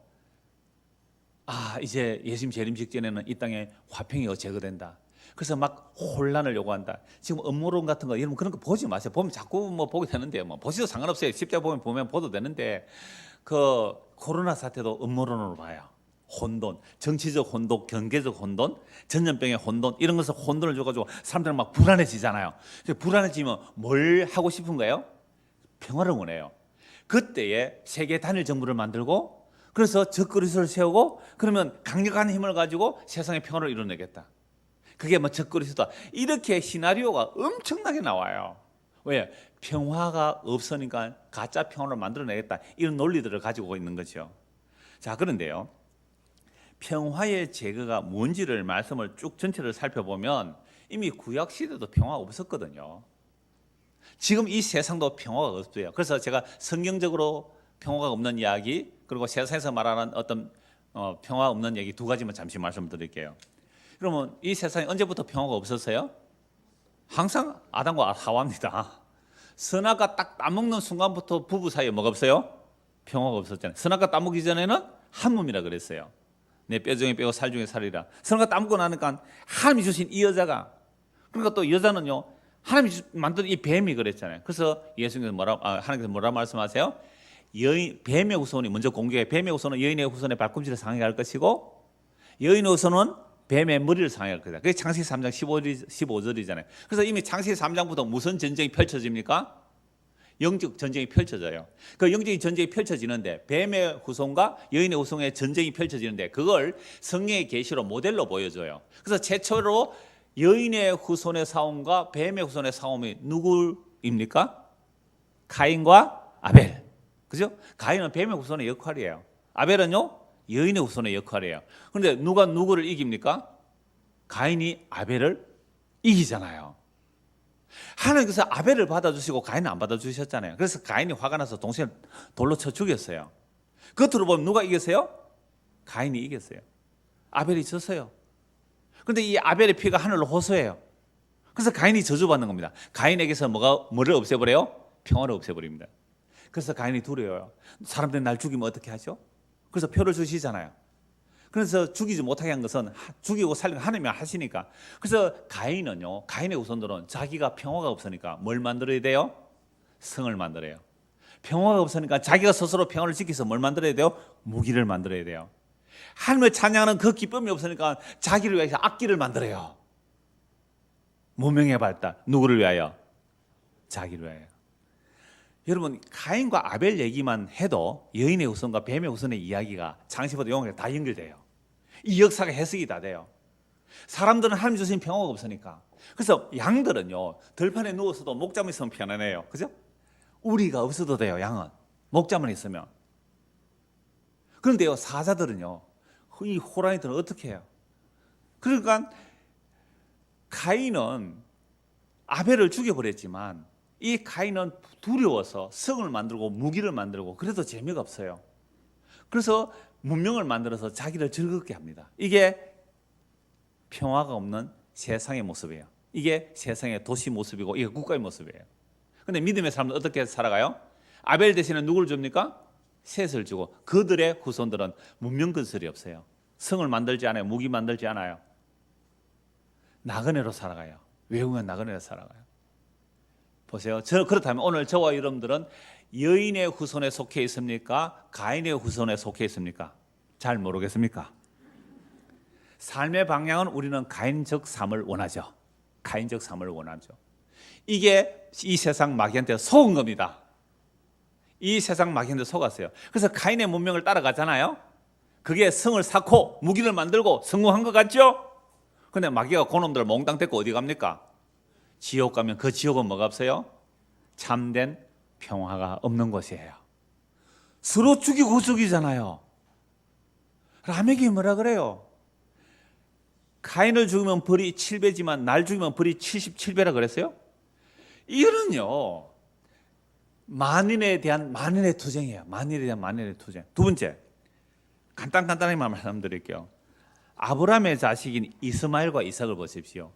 이제 예수님 재림 직전에는 이 땅에 화평이 제거된다. 그래서 막 혼란을 요구한다. 지금 음모론 같은 거 여러분 그런 거 보지 마세요. 보면 자꾸 뭐 보게 되는데 뭐 보셔도 상관없어요. 십자가 보면 보도 되는데 그 코로나 사태도 음모론으로 봐요. 혼돈, 정치적 혼돈, 경제적 혼돈, 전염병의 혼돈 이런 것을 혼돈을 줘가지고 사람들은 막 불안해지잖아요. 불안해지면 뭘 하고 싶은 거예요? 평화를 원해요. 그때에 세계 단일 정부를 만들고 그래서 적그리스도를 세우고 그러면 강력한 힘을 가지고 세상의 평화를 이뤄내겠다. 그게 뭐 적그리스도다. 이렇게 시나리오가 엄청나게 나와요. 왜? 평화가 없으니까 가짜 평화를 만들어내겠다. 이런 논리들을 가지고 있는 거죠. 자, 그런데요. 평화의 제거가 뭔지를 말씀을 쭉 전체를 살펴보면 이미 구약 시대도 평화가 없었거든요. 지금 이 세상도 평화가 없어요. 그래서 제가 성경적으로 평화가 없는 이야기 그리고 세상에서 말하는 어떤 평화 없는 얘기 두 가지만 잠시 말씀드릴게요. 그러면 이 세상에 언제부터 평화가 없었어요? 항상 아담과 하와입니다. 선악과 딱 따먹는 순간부터 부부 사이에 뭐가 없어요? 평화가 없었잖아요. 선악과 따먹기 전에는 한 몸이라 그랬어요. 내 뼈 중에 뼈고 살 중에 살이라. 선악과 따먹고 나니까 하나님이 주신 이 여자가 그러니까 또 여자는요 하나님이 만든 이 뱀이 그랬잖아요. 그래서 예수님께서 하나님께서 뭐라 말씀하세요? 뱀의 후손이 먼저 공개해. 뱀의 후손은 여인의 후손의 발꿈치를 상하게 할 것이고 여인의 후손은 뱀의 머리를 상하게 할 것이다. 그게 창세기 3장 15절이잖아요. 그래서 이미 창세기 3장부터 무슨 전쟁이 펼쳐집니까? 영적 전쟁이 펼쳐져요. 그 영적인 전쟁이 펼쳐지는데 뱀의 후손과 여인의 후손의 전쟁이 펼쳐지는데 그걸 성경의 계시로 모델로 보여줘요. 그래서 최초로 여인의 후손의 싸움과 뱀의 후손의 싸움이 누구입니까? 가인과 아벨. 그죠? 가인은 뱀의 후손의 역할이에요. 아벨은요? 여인의 후손의 역할이에요. 그런데 누가 누구를 이깁니까? 가인이 아벨을 이기잖아요. 하나님께서 아벨을 받아주시고 가인은 안 받아주셨잖아요. 그래서 가인이 화가 나서 동생을 돌로 쳐 죽였어요. 겉으로 보면 누가 이겼어요? 가인이 이겼어요. 아벨이 졌어요. 그런데 이 아벨의 피가 하늘로 호소해요. 그래서 가인이 저주받는 겁니다. 가인에게서 뭐를 없애버려요? 평화를 없애버립니다. 그래서 가인이 두려워요. 사람들이 날 죽이면 어떻게 하죠? 그래서 표를 주시잖아요. 그래서 죽이지 못하게 한 것은 죽이고 살리고 하나님이 하시니까. 그래서 가인은요, 가인의 후손들은 자기가 평화가 없으니까 뭘 만들어야 돼요? 성을 만들어요. 평화가 없으니까 자기가 스스로 평화를 지켜서 뭘 만들어야 돼요? 무기를 만들어야 돼요. 하나님을 찬양하는 그 기쁨이 없으니까 자기를 위해서 악기를 만들어요. 무명의 발달. 누구를 위하여? 자기를 위하여. 여러분 가인과 아벨 얘기만 해도 여인의 후손과 뱀의 후손의 이야기가 창세기부터 요한계시록 다 연결돼요. 이 역사가 해석이 다 돼요. 사람들은 하나님 주신 평화가 없으니까. 그래서 양들은요 들판에 누워서도 목자만 있으면 편안해요. 그죠? 우리가 없어도 돼요. 양은 목자만 있으면. 그런데요 사자들은요 이 호랑이들은 어떻게 해요? 그러니까 가인은 아벨을 죽여버렸지만 이 가인은 두려워서 성을 만들고 무기를 만들고 그래도 재미가 없어요. 그래서 문명을 만들어서 자기를 즐겁게 합니다. 이게 평화가 없는 세상의 모습이에요. 이게 세상의 도시 모습이고 이게 국가의 모습이에요. 근데 믿음의 사람은 어떻게 살아가요? 아벨 대신에 누구를 줍니까? 셋을 주고 그들의 후손들은 문명 건설이 없어요. 성을 만들지 않아요. 무기 만들지 않아요. 나그네로 살아가요. 외국은 나그네로 살아가요. 보세요. 그렇다면 오늘 저와 여러분들은 여인의 후손에 속해 있습니까? 가인의 후손에 속해 있습니까? 잘 모르겠습니까? 삶의 방향은 우리는 가인적 삶을 원하죠. 가인적 삶을 원하죠. 이게 이 세상 마귀한테 속은 겁니다. 이 세상 마귀한테 속았어요. 그래서 가인의 문명을 따라가잖아요. 그게 성을 쌓고 무기를 만들고 성공한 것 같죠? 근데 마귀가 그놈들 몽땅 떼고 어디 갑니까? 지옥 가면 그 지옥은 뭐가 없어요? 참된 평화가 없는 곳이에요. 서로 죽이고 죽이잖아요. 라멕이 뭐라 그래요? 가인을 죽이면 벌이 7배지만 날 죽이면 벌이 77배라 그랬어요? 이거는요 만인에 대한 만인의 투쟁이에요. 만인에 대한 만인의 투쟁. 두 번째, 간단하게 말씀드릴게요. 아브라함의 자식인 이스마엘과 이삭을 보십시오.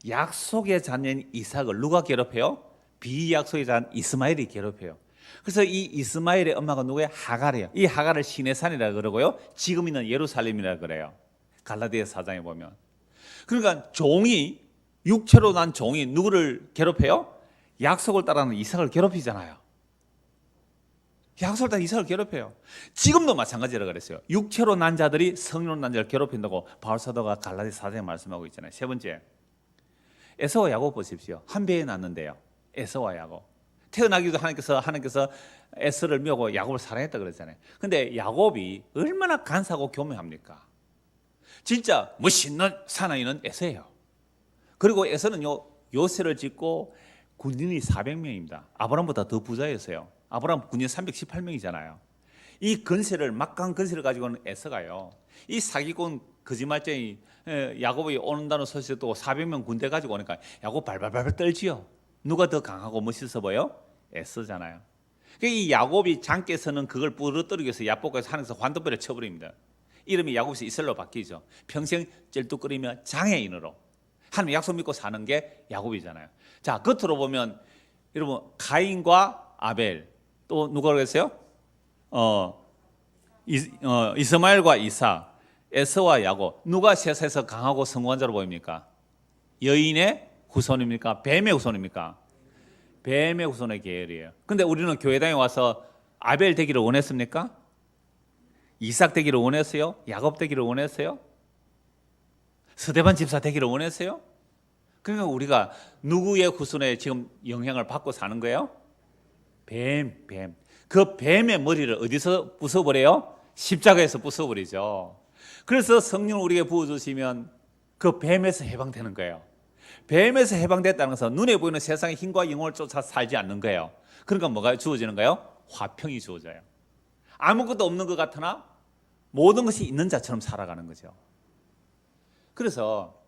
약속의 자녀인 이삭을 누가 괴롭혀요? 비약속의 자녀 이스마엘이 괴롭혀요. 그래서 이 이스마엘의 엄마가 누구예요? 하갈이에요. 이 하갈을 시내산이라 그러고요, 지금 있는 예루살렘이라 그래요. 갈라디아 4장에 보면. 그러니까 종이, 육체로 난 종이 누구를 괴롭혀요? 약속을 따르는 이삭을 괴롭히잖아요. 약속을 따라 이삭을 괴롭혀요. 지금도 마찬가지라 그랬어요. 육체로 난 자들이 성령으로 난 자를 괴롭힌다고 바울 사도가 갈라디아 4장에 말씀하고 있잖아요. 세 번째, 에서와 야곱 보십시오. 한 배에 낳는데요. 에서와 야곱. 태어나기도 하나님께서 에서를 미워하고 야곱을 사랑했다 그랬잖아요. 근데 야곱이 얼마나 간사하고 교묘합니까? 진짜 멋있는 사나이는 에서예요. 그리고 에서는 요새를 짓고 군인이 400명입니다. 아브라함보다 더 부자였어요. 아브라함 군인 318명이잖아요. 이 건세를, 막강한 건세를 가지고는 에서가요, 이 사기꾼 거짓말쟁이 야곱이 온다는 소식을 듣고 400명 군대 가지고 오니까 야곱 발발발 떨지요. 누가 더 강하고 멋있어 보여? 에서잖아요. 이 야곱이 장께서는 그걸 부러뜨리기 위해서 야복에서 하늘에서 환도뼈를 쳐버립니다. 이름이 야곱에서 이스라엘로 바뀌죠. 평생 쩔뚝거리며 장애인으로 하나님 약속 믿고 사는 게 야곱이잖아요. 자, 겉으로 보면 여러분 가인과 아벨, 또 누가 그랬어요? 이스마엘과 이삭, 에서와 야곱, 누가 세상에서 강하고 성공한 자로 보입니까? 여인의 후손입니까? 뱀의 후손입니까? 뱀의 후손의 계열이에요. 근데 우리는 교회당에 와서 아벨 되기를 원했습니까? 이삭 되기를 원했어요? 야곱 되기를 원했어요? 스데반 집사 되기를 원했어요? 그러니까 우리가 누구의 후손에 지금 영향을 받고 사는 거예요? 뱀. 그 뱀의 머리를 어디서 부숴버려요? 십자가에서 부숴버리죠. 그래서 성령을 우리에게 부어주시면 그 뱀에서 해방되는 거예요. 뱀에서 해방됐다는 것은 눈에 보이는 세상의 힘과 영혼을 쫓아 살지 않는 거예요. 그러니까 뭐가 주어지는 거예요? 화평이 주어져요. 아무것도 없는 것 같으나 모든 것이 있는 자처럼 살아가는 거죠. 그래서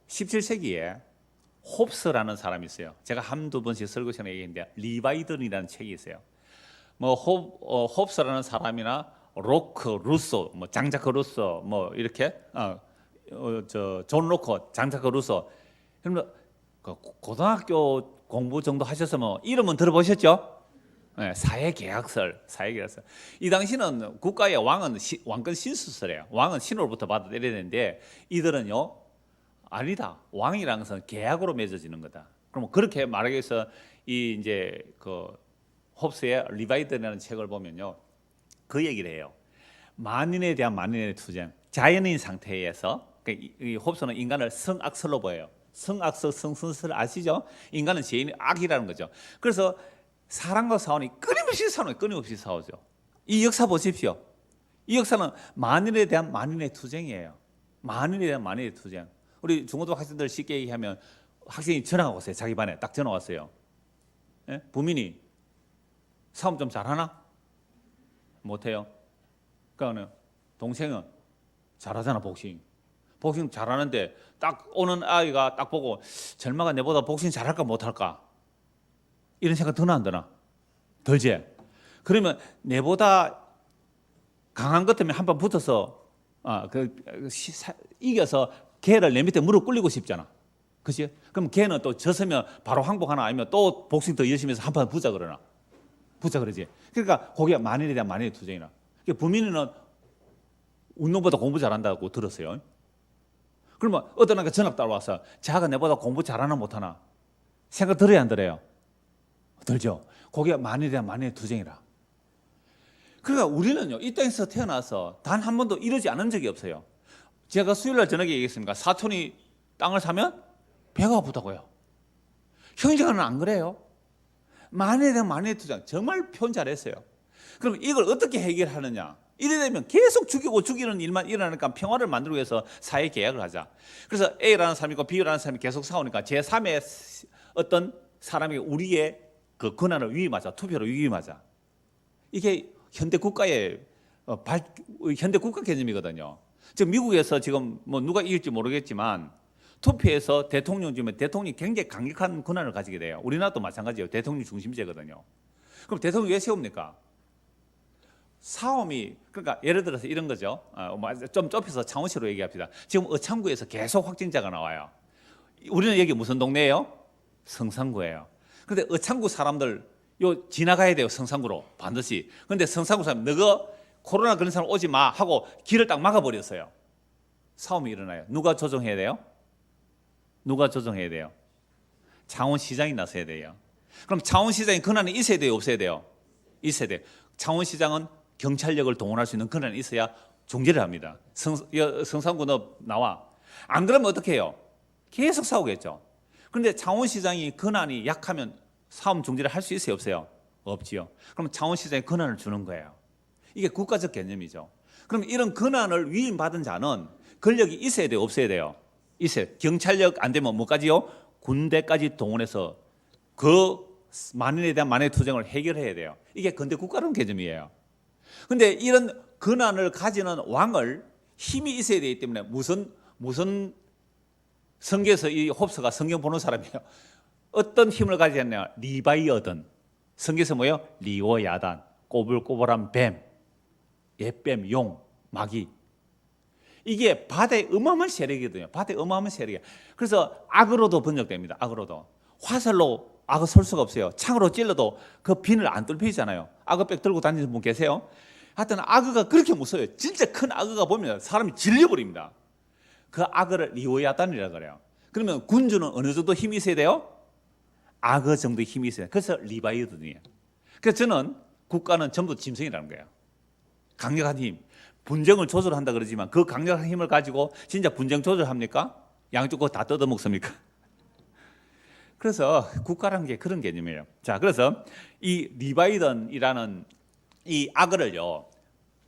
17세기에 홉스라는 사람이 있어요. 제가 한두 번씩 설교 시간에 얘기했는데 리바이든이라는 책이 있어요. 홉스라는 사람이나 로크, 루소, 장자크 루소, 이렇게 존 로커, 장자크 루소. 그러면 고등학교 공부 정도 하셨으면 이름은 들어보셨죠? 네, 사회계약설. 이 당시는 국가의 왕은 왕권 신수설이에요. 왕은 신으로부터 받아 내려야 되는데 이들은요, 아니다. 왕이라는 것은 계약으로 맺어지는 거다. 그럼 그렇게 말하기 위해서 이 이제 그 홉스의 리바이든이라는 책을 보면요, 그 얘기를 해요. 만인에 대한 만인의 투쟁. 자연인 상태에서 이 홉스는 인간을 성악설로 보여요. 성악설, 성선설 아시죠? 인간은 죄인이 악이라는 거죠. 그래서 사람과 싸우니 끊임없이 싸우죠. 이 역사 보십시오. 이 역사는 만인에 대한 만인의 투쟁이에요. 만인에 대한 만인의 투쟁. 우리 중고등 학생들 쉽게 얘기하면 학생이 전화가 왔어요. 자기 반에 딱 전화 왔어요. 예? 부민이 싸움 좀 잘하나? 못해요. 그러니까 동생은 잘하잖아. 복싱 잘하는데 딱 오는 아이가 딱 보고 젊아가 내보다 복싱 잘할까 못할까? 이런 생각 드나 안 드나? 들지? 그러면 내보다 강한 것 때문에 한번 붙어서 이겨서 걔를 내 밑에 무릎 꿇리고 싶잖아. 그치? 그럼 걔는 또 졌으면 바로 항복하나 아니면 또 복싱 더 열심히 해서 한 판 붙자 그러나? 붙자 그러지. 그러니까 거기에 만일에 대한 만일의 투쟁이나. 그러니까 부민은 운동보다 공부 잘한다고 들었어요. 그러면 어떤 애가 전학 따라와서 자가 내보다 공부 잘하나 못하나 생각 들어야 안 들어요? 들죠. 거기에 만일에 대한 만일의 투쟁이라. 그러니까 우리는요, 이 땅에서 태어나서 단 한 번도 이러지 않은 적이 없어요. 제가 수요일날 저녁에 얘기했습니까? 사촌이 땅을 사면 배가 아프다고요. 형제가는 안 그래요. 만일에 대한 만일의 투쟁 정말 표현 잘했어요. 그럼 이걸 어떻게 해결하느냐? 이래 되면 계속 죽이고 죽이는 일만 일어나니까 평화를 만들기 위해서 사회 계약을 하자. 그래서 A라는 사람이 있고 B라는 사람이 계속 싸우니까 제3의 어떤 사람이 우리의 그 권한을 위임하자. 투표로 위임하자. 이게 현대 국가의 현대 국가 개념이거든요. 지금 미국에서 지금 뭐 누가 이길지 모르겠지만 투표에서 대통령 주면 대통령이 굉장히 강력한 권한을 가지게 돼요. 우리나라도 마찬가지예요. 대통령 중심제거든요. 그럼 대통령 왜 세웁니까? 사업이 그러니까 예를 들어서 이런 거죠. 좀 좁혀서 창원시로 얘기합시다. 지금 어창구에서 계속 확진자가 나와요. 우리는 여기 무슨 동네예요? 성산구예요. 그런데 어창구 사람들 요 지나가야 돼요. 성산구로 반드시. 그런데 성산구 사람 너가 코로나 그런 사람 오지 마 하고 길을 딱 막아버렸어요. 싸움이 일어나요. 누가 조정해야 돼요? 누가 조정해야 돼요? 창원시장이 나서야 돼요. 그럼 창원시장이 권한이 있어야 돼요? 없어야 돼요? 있어야 돼요. 창원시장은 경찰력을 동원할 수 있는 권한이 있어야 중재를 합니다. 성산구 너 나와. 안 그러면 어떻게 해요? 계속 싸우겠죠. 그런데 창원시장이 권한이 약하면 싸움 중재를 할 수 있어요? 없어요? 없지요. 그럼 창원시장이 권한을 주는 거예요. 이게 국가적 개념이죠. 그럼 이런 권한을 위임받은 자는 권력이 있어야 돼요? 없어야 돼요? 있어요. 경찰력 안 되면 뭐까지요? 군대까지 동원해서 그 만인에 대한 만의 투쟁을 해결해야 돼요. 이게 근대 국가론 개념이에요. 그런데 이런 권한을 가지는 왕을 힘이 있어야 되기 때문에 무슨 성경에서 이 홉스가 성경 보는 사람이에요. 어떤 힘을 가지지 않냐? 리바이어든. 성경에서 뭐예요? 리오야단. 꼬불꼬불한 뱀, 옛뱀, 용, 마귀. 이게 바다의 어마어마한 세력이거든요. 바다의 어마어마한 세력이에요. 그래서 악으로도 번역됩니다. 악으로도. 화살로 악어 설 수가 없어요. 창으로 찔러도 그 비늘 안 뚫히잖아요. 악어백 들고 다니는 분 계세요? 하여튼 악어가 그렇게 무서워요. 진짜 큰 악어가 보면 사람이 질려버립니다. 그 악어를 리오야단이라고 그래요. 그러면 군주는 어느 정도 힘이 있어야 돼요? 악어 정도의 힘이 있어야 돼요. 그래서 리바이어든이에요. 그래서 저는 국가는 전부 짐승이라는 거예요. 강력한 힘. 분쟁을 조절한다 그러지만 그 강력한 힘을 가지고 진짜 분쟁 조절합니까? 양쪽 거 다 뜯어먹습니까? 그래서 국가라는 게 그런 개념이에요. 자, 그래서 이 리바이던이라는 이 악어를요,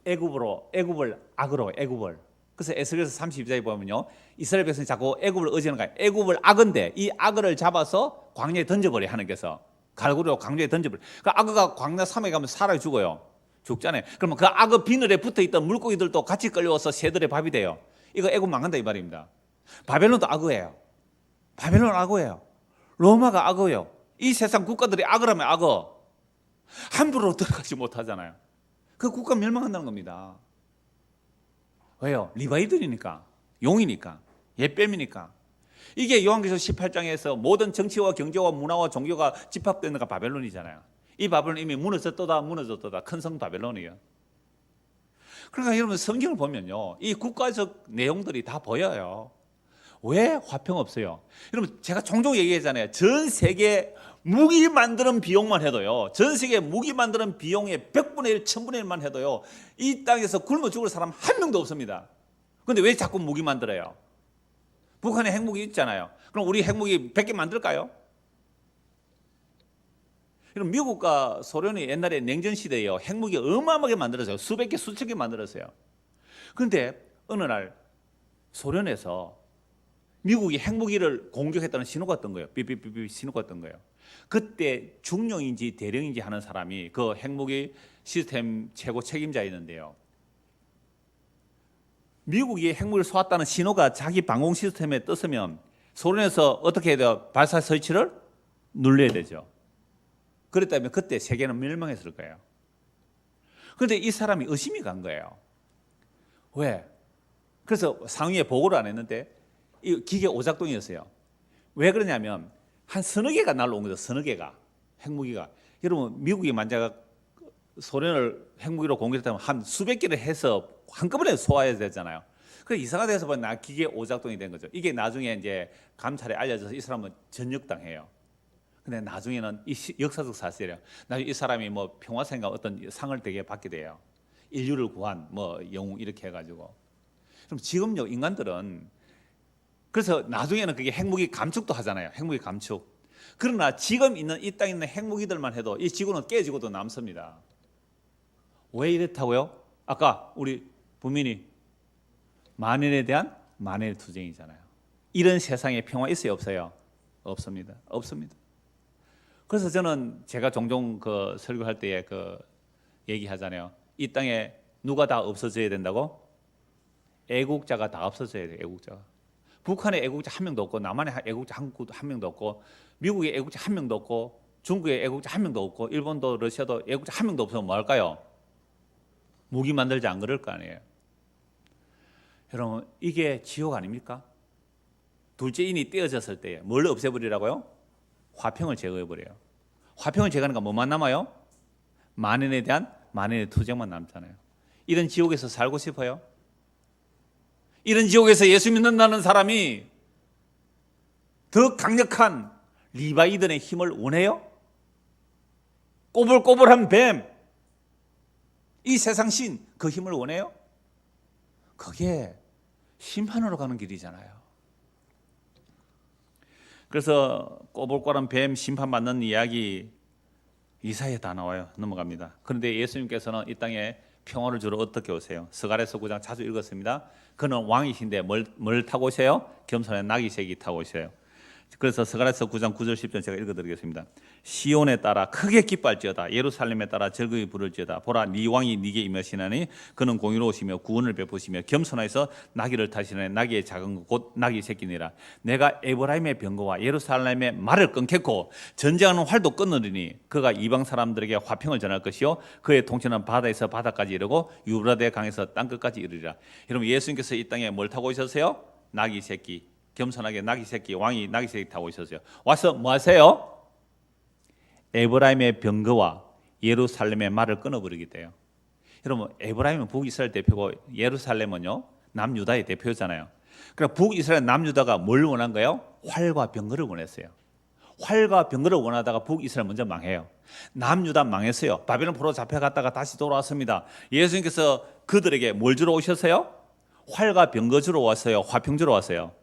애굽을 악어로 애굽을. 그래서 에스겔서 32장에 보면요, 이스라엘 백성이 자꾸 애굽을 의지하는 거예요. 애굽을 악어인데 이 악어를 잡아서 광야에 던져버려 하나님께서 갈고리로 광야에 던져버려. 그 악어가 광야 3회 가면 살아 죽어요. 죽잖아요. 그러면 그 악어 비늘에 붙어있던 물고기들도 같이 끌려와서 새들의 밥이 돼요. 이거 애굽 망한다 이 말입니다. 바벨론도 악어예요. 바벨론 악어예요. 로마가 악어예요. 이 세상 국가들이 악어라면 악어. 함부로 들어가지 못하잖아요. 그 국가 멸망한다는 겁니다. 왜요? 리바이들이니까, 용이니까, 옛뱀이니까. 이게 요한계시록 18장에서 모든 정치와 경제와 문화와 종교가 집합되는 가 바벨론이잖아요. 이 바벨론 이미 무너졌다 큰 성 바벨론이에요. 그러니까 여러분 성경을 보면요, 이 국가적 내용들이 다 보여요. 왜 화평 없어요? 여러분 제가 종종 얘기하잖아요. 전 세계 무기 만드는 비용만 해도요, 전 세계 무기 만드는 비용의 100분의 1, 1000분의 1만 해도요, 이 땅에서 굶어 죽을 사람 한 명도 없습니다. 그런데 왜 자꾸 무기 만들어요? 북한에 핵무기 있잖아요. 그럼 우리 핵무기 100개 만들까요? 여러분 미국과 소련이 옛날에 냉전 시대에요, 핵무기 어마어마하게 만들었어요. 수백 개, 수천 개 만들었어요. 그런데 어느 날 소련에서 미국이 핵무기를 공격했다는 신호가 떴던 거예요. 삐삐삐삐 신호가 떴던 거예요. 그때 중령인지 대령인지 하는 사람이 그 핵무기 시스템 최고 책임자였는데요, 미국이 핵무기를 쏘았다는 신호가 자기 방공 시스템에 떴으면 소련에서 어떻게 해야 돼요? 발사 설치를 눌러야 되죠. 그랬다면 그때 세계는 멸망했을 거예요. 그런데 이 사람이 의심이 간 거예요. 왜? 그래서 상위에 보고를 안 했는데 이 기계 오작동이었어요. 왜 그러냐면 한 서너 개가 날라온 거죠. 서너 개가 핵무기가. 여러분 미국이 만약 소련을 핵무기로 공격했다면 한 수백 개를 해서 한꺼번에 소화해야 되잖아요. 그 이상하다 해서 보면 기계 오작동이 된 거죠. 이게 나중에 이제 감찰에 알려져서 이 사람은 전역당해요. 근데 나중에는 이 역사적 사실이에요. 나중에 이 사람이 뭐 평화상인가 어떤 상을 되게 받게 돼요. 인류를 구한 뭐 영웅 이렇게 해가지고. 그럼 지금요 인간들은 그래서 나중에는 그게 핵무기 감축도 하잖아요. 핵무기 감축. 그러나 지금 있는 이 땅에 있는 핵무기들만 해도 이 지구는 깨지고도 남습니다. 왜 이렇다고요? 아까 우리 부민이 만인에 대한 만인의 투쟁이잖아요. 이런 세상에 평화 있어요, 없어요? 없습니다. 없습니다. 그래서 저는 제가 종종 그 설교할 때에 그 얘기하잖아요. 이 땅에 누가 다 없어져야 된다고? 애국자가 다 없어져야 돼요. 애국자가. 북한에 애국자 한 명도 없고, 남한에 애국자 한 명도 없고, 미국에 애국자 한 명도 없고, 중국에 애국자 한 명도 없고, 일본도 러시아도 애국자 한 명도 없으면 뭐 할까요? 무기 만들지 안 그럴 거 아니에요. 여러분 이게 지옥 아닙니까? 둘째 인이 떼어졌을 때 뭘 없애버리라고요? 화평을 제거해버려요. 화평을 제거하니까 뭐만 남아요? 만인에 대한 만인의 투쟁만 남잖아요. 이런 지옥에서 살고 싶어요? 이런 지옥에서 예수 믿는다는 사람이 더 강력한 리바이든의 힘을 원해요? 꼬불꼬불한 뱀, 이 세상 신 그 힘을 원해요? 그게 심판으로 가는 길이잖아요. 그래서 꼬불꼬불한 뱀 심판받는 이야기 이사야에 다 나와요. 넘어갑니다. 그런데 예수님께서는 이 땅에 평화를 주러 어떻게 오세요? 스가랴서 9장 자주 읽었습니다. 그는 왕이신데 뭘 타고 오세요? 겸손한 나귀 새끼 타고 오세요. 그래서 스가랴서 9장 9절 10절 제가 읽어드리겠습니다. 시온에 따라 크게 기뻐할지어다. 예루살렘에 따라 즐거이 부를지어다. 보라 네 왕이 네게 임하시나니 그는 공의로우시며 구원을 베푸시며 겸손하여서 나귀를 타시나니 나귀의 작은 것 곧 나귀 새끼니라. 내가 에브라임의 병거와 예루살렘의 말을 끊겠고 전쟁하는 활도 끊으리니 그가 이방 사람들에게 화평을 전할 것이요 그의 통치는 바다에서 바다까지 이르고 유브라데 강에서 땅끝까지 이르리라. 여러분 예수님께서 이 땅에 뭘 타고 오셨어요? 나귀 새끼. 겸손하게 나귀 새끼, 왕이 나귀 새끼 타고 오셨어요. 와서 뭐 하세요? 에브라임의 병거와 예루살렘의 말을 끊어버리게 돼요. 여러분 에브라임은 북이스라엘 대표고 예루살렘은요 남유다의 대표잖아요. 그러니까 북이스라엘 남유다가 뭘 원한 거예요? 활과 병거를 원했어요. 활과 병거를 원하다가 북이스라엘 먼저 망해요. 남유다 망했어요. 바벨론 포로 잡혀갔다가 다시 돌아왔습니다. 예수님께서 그들에게 뭘 주러 오셨어요? 활과 병거 주러 왔어요? 화평 주러 왔어요?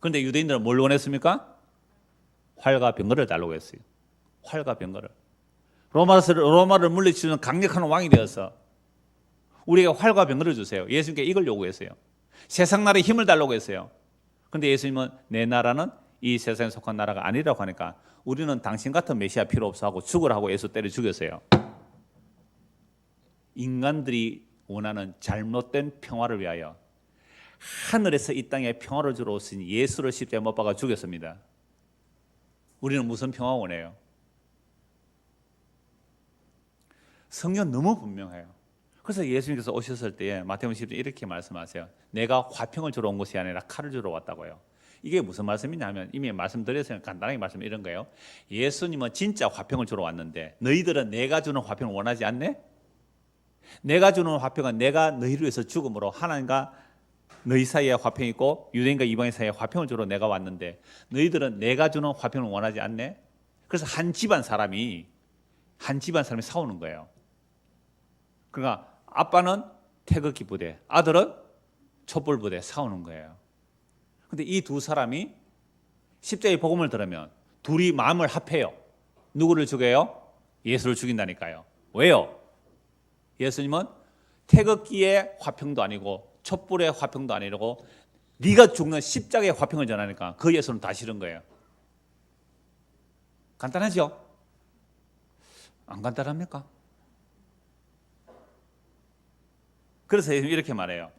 그런데 유대인들은 뭘 원했습니까? 활과 병거를 달라고 했어요. 활과 병거를. 로마를 물리치는 강력한 왕이 되어서 우리에게 활과 병거를 주세요. 예수님께 이걸 요구했어요. 세상 나라에 힘을 달라고 했어요. 그런데 예수님은 내 나라는 이 세상에 속한 나라가 아니라고 하니까 우리는 당신 같은 메시아 필요 없어 하고 죽으라고 예수 때려 죽였어요. 인간들이 원하는 잘못된 평화를 위하여 하늘에서 이 땅에 평화를 주러 오신 예수를 십자가에 못 박아 죽였습니다. 우리는 무슨 평화 원해요? 성경 너무 분명해요. 그래서 예수님께서 오셨을 때에 마태복음 10장 이렇게 말씀하세요. 내가 화평을 주러 온 것이 아니라 칼을 주러 왔다고요. 이게 무슨 말씀이냐 하면 이미 말씀드렸어요. 간단하게 말씀 이런 거예요. 예수님은 진짜 화평을 주러 왔는데 너희들은 내가 주는 화평을 원하지 않네? 내가 주는 화평은 내가 너희를 위해서 죽음으로 하나님과 너희 사이에 화평이 있고 유대인과 이방인 사이에 화평을 주러 내가 왔는데 너희들은 내가 주는 화평을 원하지 않네? 그래서 한 집안 사람이 싸우는 거예요. 그러니까 아빠는 태극기 부대, 아들은 촛불 부대 싸우는 거예요. 근데 이 두 사람이 십자가의 복음을 들으면 둘이 마음을 합해요. 누구를 죽여요? 예수를 죽인다니까요. 왜요? 예수님은 태극기의 화평도 아니고 촛불의 화평도 아니고 네가 죽는 십자가의 화평을 전하니까 그 예수는 다 싫은 거예요. 간단하죠? 안 간단합니까? 그래서 이렇게 말해요.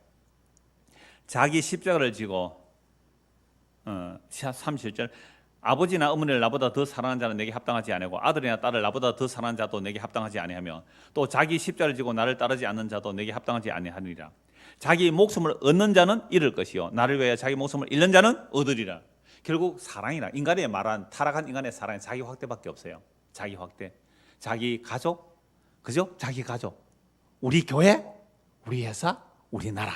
자기 십자가를 지고 37절 아버지나 어머니를 나보다 더 사랑하는 자는 내게 합당하지 아니하고 아들이나 딸을 나보다 더 사랑하는 자도 내게 합당하지 아니하며 또 자기 십자가를 지고 나를 따르지 않는 자도 내게 합당하지 아니하니라. 자기 목숨을 얻는 자는 잃을 것이요 나를 위하여 자기 목숨을 잃는 자는 얻으리라. 결국 사랑이라 인간이 말한 타락한 인간의 사랑은 자기 확대밖에 없어요. 자기 확대, 자기 가족, 그죠? 자기 가족, 우리 교회, 우리 회사, 우리 나라.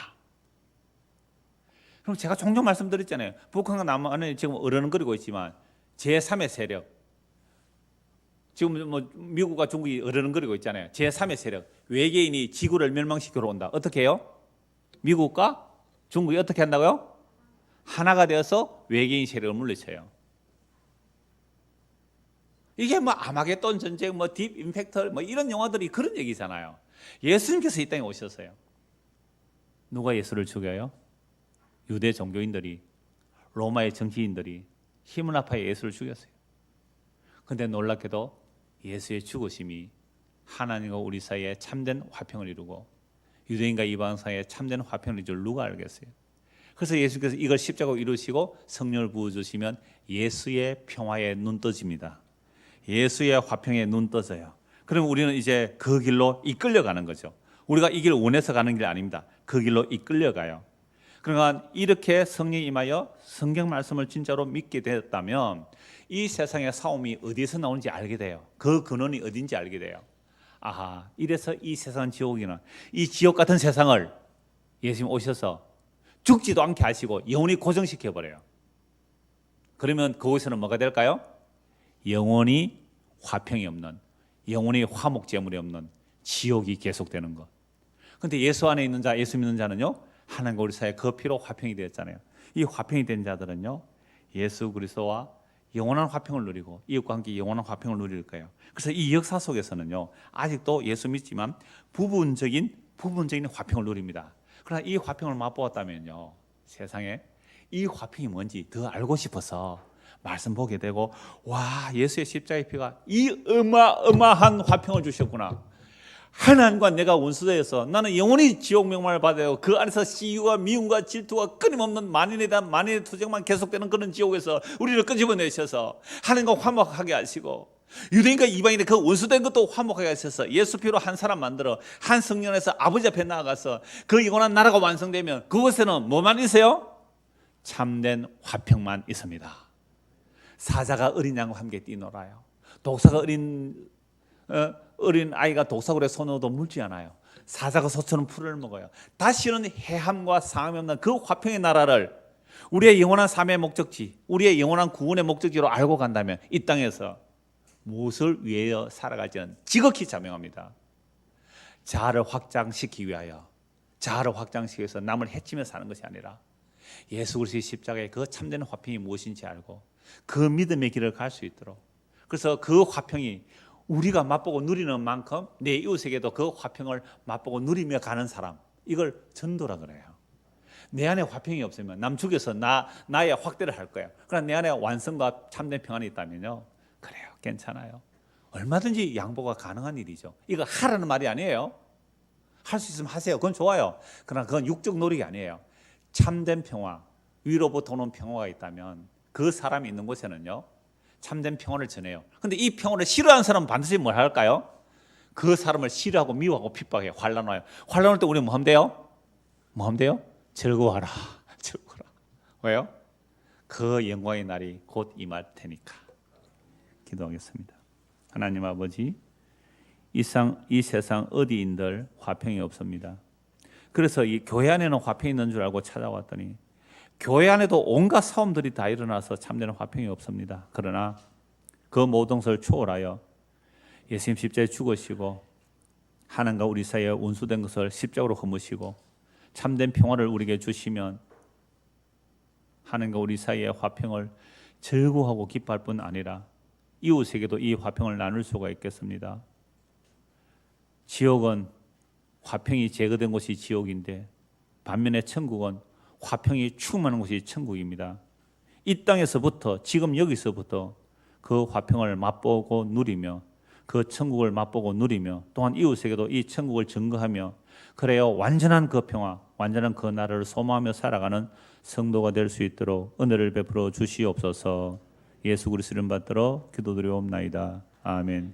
그럼 제가 종종 말씀드렸잖아요. 북한과 남한은 지금 어른거리고 있지만 제3의 세력, 지금 뭐 미국과 중국이 어른거리고 있잖아요. 제3의 세력, 외계인이 지구를 멸망시키러 온다. 어떻게 해요? 미국과 중국이 어떻게 한다고요? 하나가 되어서 외계인 세력을 물리쳐요. 이게 뭐 아마겟돈 전쟁, 뭐 딥 임팩터, 뭐 이런 영화들이 그런 얘기잖아요. 예수님께서 이 땅에 오셨어요. 누가 예수를 죽여요? 유대 종교인들이, 로마의 정치인들이 힘을 합하여 예수를 죽였어요. 그런데 놀랍게도 예수의 죽으심이 하나님과 우리 사이에 참된 화평을 이루고 유대인과 이방 사이에 참된 화평을 이룰 누가 알겠어요? 그래서 예수께서 이걸 십자가로 이루시고 성령을 부어주시면 예수의 평화에 눈 떠집니다. 예수의 화평에 눈 떠져요. 그럼 우리는 이제 그 길로 이끌려가는 거죠. 우리가 이 길을 원해서 가는 길 아닙니다. 그 길로 이끌려가요. 그러니까 이렇게 성령이 임하여 성경 말씀을 진짜로 믿게 되었다면 이 세상의 싸움이 어디서 나오는지 알게 돼요. 그 근원이 어딘지 알게 돼요. 아하, 이래서 이 세상은 지옥이나 이 지옥 같은 세상을 예수님 오셔서 죽지도 않게 하시고 영원히 고정시켜버려요. 그러면 그곳에는 뭐가 될까요? 영원히 화평이 없는, 영원히 화목제물이 없는 지옥이 계속되는 것. 그런데 예수 안에 있는 자, 예수 믿는 자는요, 하나님과 우리 사이에 그 피로 화평이 되었잖아요. 이 화평이 된 자들은요, 예수 그리스도와 영원한 화평을 누리고 이웃과 함께 영원한 화평을 누릴 거예요. 그래서 이 역사 속에서는요, 아직도 예수 믿지만 부분적인 화평을 누립니다. 그러나 이 화평을 맛보았다면요, 세상에 이 화평이 뭔지 더 알고 싶어서 말씀 보게 되고, 와, 예수의 십자가의 피가 이 어마어마한 화평을 주셨구나. 하나님과 내가 원수되어서 나는 영원히 지옥 명망을 받아요. 그 안에서 시기와 미움과 질투와 끊임없는 만인에 대한 만인의 투쟁만 계속되는 그런 지옥에서 우리를 끄집어내셔서 하나님과 화목하게 하시고, 유대인과 이방인의 그 원수된 것도 화목하게 하셔서 예수 피로 한 사람 만들어 한 성령에서 아버지 앞에 나아가서 그 영원한 나라가 완성되면 그곳에는 뭐만 있어요? 참된 화평만 있습니다. 사자가 어린 양과 함께 뛰놀아요. 독사가 어린 아이가 독사굴에 손으로도 물지 않아요. 사자가 소처럼 풀을 먹어요. 다시는 해함과 상함이 없는 그 화평의 나라를 우리의 영원한 삶의 목적지, 우리의 영원한 구원의 목적지로 알고 간다면 이 땅에서 무엇을 위하여 살아갈지는 지극히 자명합니다. 자아를 확장시키기 위하여, 자아를 확장시키기 위해서 남을 해치며 사는 것이 아니라 예수 그리스도의 십자가의 그 참된 화평이 무엇인지 알고 그 믿음의 길을 갈 수 있도록, 그래서 그 화평이 우리가 맛보고 누리는 만큼 내 이웃에게도 그 화평을 맛보고 누리며 가는 사람, 이걸 전도라 그래요. 내 안에 화평이 없으면 남 죽여서 나의 확대를 할 거예요. 그러나 내 안에 완성과 참된 평안이 있다면요, 그래요, 괜찮아요. 얼마든지 양보가 가능한 일이죠. 이거 하라는 말이 아니에요. 할 수 있으면 하세요. 그건 좋아요. 그러나 그건 육적 노력이 아니에요. 참된 평화, 위로부터 오는 평화가 있다면 그 사람이 있는 곳에는요, 참된 평화를 전해요. 그런데 이 평화를 싫어하는 사람은 반드시 뭘 할까요? 그 사람을 싫어하고 미워하고 핍박해요. 환난 와요. 환난 올 때 우리는 뭐 하면 돼요? 뭐 하면 돼요? 즐거워하라. 즐거워라. 왜요? 그 영광의 날이 곧 임할 테니까. 기도하겠습니다. 하나님 아버지, 이 세상 어디인들 화평이 없습니다. 그래서 이 교회 안에는 화평이 있는 줄 알고 찾아왔더니 교회 안에도 온갖 싸움들이 다 일어나서 참되는 화평이 없습니다. 그러나 그 모든 것을 초월하여 예수님 십자가에 죽으시고 하나님과 우리 사이에 원수된 것을 십자가로 허무시고 참된 평화를 우리에게 주시면 하나님과 우리 사이의 화평을 즐거워하고 기뻐할 뿐 아니라 이웃에게도 이 화평을 나눌 수가 있겠습니다. 지옥은 화평이 제거된 곳이 지옥인데 반면에 천국은 화평이 충만한 곳이 천국입니다. 이 땅에서부터, 지금 여기서부터 그 화평을 맛보고 누리며 그 천국을 맛보고 누리며 또한 이웃에게도 이 천국을 증거하며 그래야 완전한 그 평화, 완전한 그 나라를 소망하며 살아가는 성도가 될 수 있도록 은혜를 베풀어 주시옵소서. 예수 그리스도를 받들어 기도드리옵나이다. 아멘.